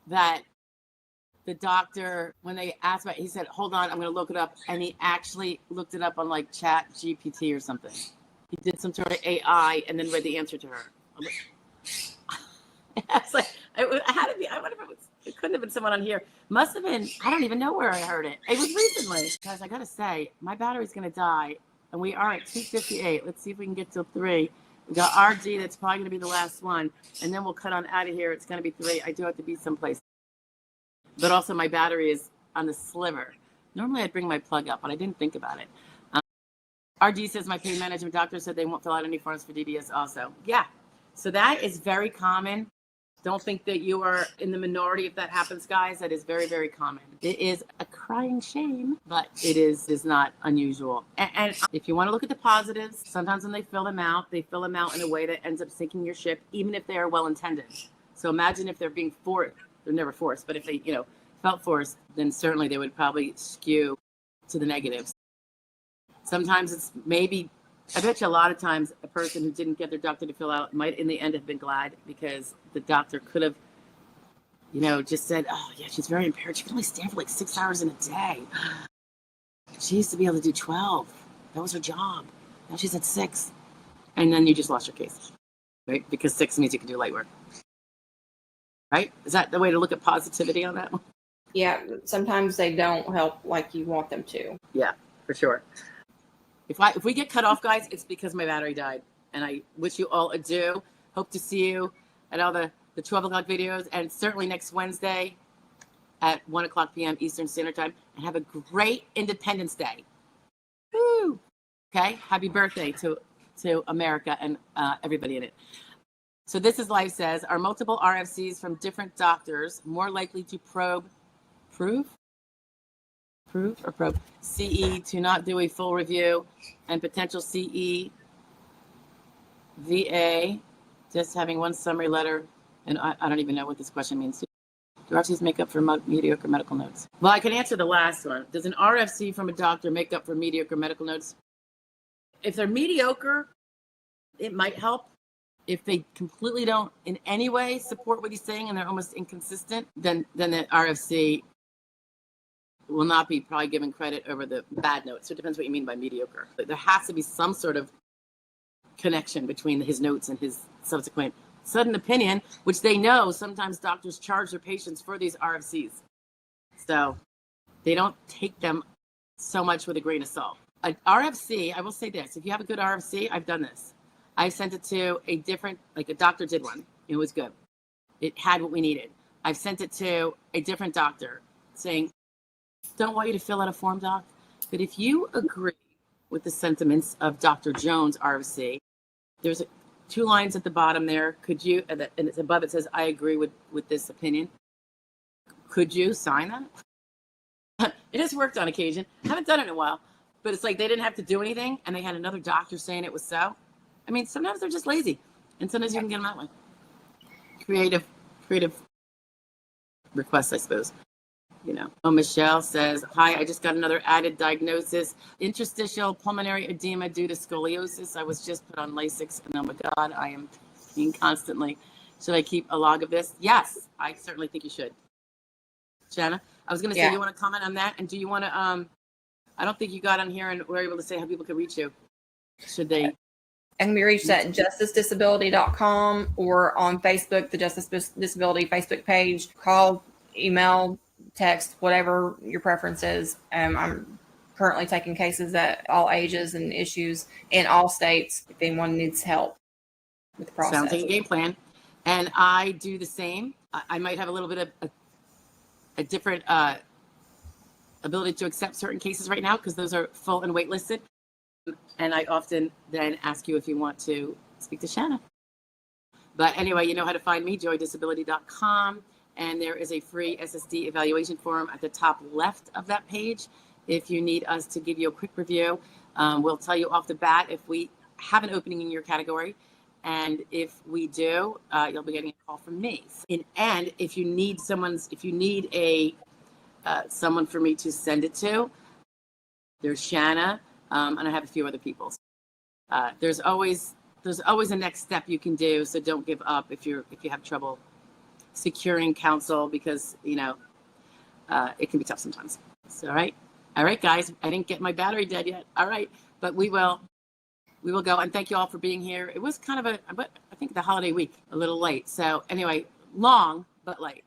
that the doctor, when they asked about it, he said, hold on, I'm going to look it up. And he actually looked it up on like Chat GPT or something. He did some sort of AI and then read the answer to her. I was like, it had to be, I wonder if it couldn't have been someone on here. Must have been, I don't even know where I heard it. It was recently. Guys, I got to say, my battery's going to die. And we are at 2:58. Let's see if we can get till 3. We got RG, that's probably going to be the last one. And then we'll cut on out of here. It's going to be 3. I do have to be someplace. But also my battery is on the sliver. Normally I'd bring my plug up, but I didn't think about it. RG says my pain management doctor said they won't fill out any forms for DDS also. Yeah. So that is very common. Don't think that you are in the minority if that happens, guys. That is very, very common. It is a crying shame, but it is not unusual. And if you want to look at the positives, sometimes when they fill them out in a way that ends up sinking your ship, even if they are well-intended. So imagine if they're being forced. They're never forced, but if they, felt forced, then certainly they would probably skew to the negatives. Sometimes it's maybe, I bet you a lot of times a person who didn't get their doctor to fill out might in the end have been glad, because the doctor could have, just said, oh yeah, she's very impaired. She can only stand for like 6 hours in a day. She used to be able to do 12. That was her job. Now she's at 6. And then you just lost your case, right? Because 6 means you can do light work. Right? Is that the way to look at positivity on that one? Yeah, sometimes they don't help like you want them to. Yeah, for sure. If we get cut off, guys, it's because my battery died. And I wish you all adieu. Hope to see you at all the 12 o'clock videos, and certainly next Wednesday at 1 o'clock p.m. Eastern Standard Time. And have a great Independence Day. Woo! Okay? Happy birthday to America and everybody in it. So this is Life Says, are multiple RFCs from different doctors more likely to prove CE to not do a full review and potential CE VA just having one summary letter? And I don't even know what this question means. Do RFCs make up for mediocre medical notes? Well, I can answer the last one. Does an RFC from a doctor make up for mediocre medical notes? If they're mediocre, it might help. If they completely don't in any way support what he's saying and they're almost inconsistent, then the RFC will not be probably given credit over the bad notes. So it depends what you mean by mediocre. But there has to be some sort of connection between his notes and his subsequent sudden opinion, which they know sometimes doctors charge their patients for these RFCs. So they don't take them so much with a grain of salt. An RFC, I will say this, if you have a good RFC, I've done this. I sent it to a different, like a doctor did one. It was good. It had what we needed. I've sent it to a different doctor saying, don't want you to fill out a form, doc, but if you agree with the sentiments of Dr. Jones' RFC, there's 2 lines at the bottom there. Could you, and it's above, it says, I agree with this opinion. Could you sign that? It has worked on occasion. I haven't done it in a while, but it's like they didn't have to do anything and they had another doctor saying it was so. I mean, sometimes they're just lazy, and sometimes you can get them that way. Creative requests, I suppose. You know. Oh, Michelle says, hi, I just got another added diagnosis, interstitial pulmonary edema due to scoliosis. I was just put on Lasix, and oh my God, I am peeing constantly. Should I keep a log of this? Yes, I certainly think you should. Shanna, I was going to say, you want to comment on that? And do you want to, I don't think you got on here and were able to say how people could reach you. Should they? And be reached at justicedisability.com or on Facebook, the Justice Disability Facebook page. Call, email, text, whatever your preference is. I'm currently taking cases at all ages and issues in all states if anyone needs help with the process. Sounds like a game plan. And I do the same. I might have a little bit of a different ability to accept certain cases right now because those are full and waitlisted. And I often then ask you if you want to speak to Shanna. But anyway, you know how to find me, joydisability.com. And there is a free SSD evaluation form at the top left of that page. If you need us to give you a quick review, we'll tell you off the bat if we have an opening in your category. And if we do, you'll be getting a call from me. And if you need someone for me to send it to, there's Shanna. And I have a few other people. There's always a next step you can do. So don't give up if you have trouble securing counsel because it can be tough sometimes. So all right, guys. I didn't get my battery dead yet. All right, but we will go. And thank you all for being here. It was kind of I think the holiday week, a little late. So anyway, long but light.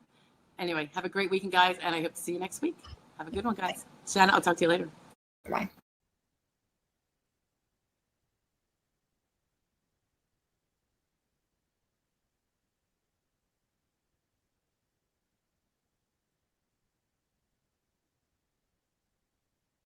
Anyway, have a great weekend, guys, and I hope to see you next week. Have a good one, guys. Shanna, I'll talk to you later. Bye.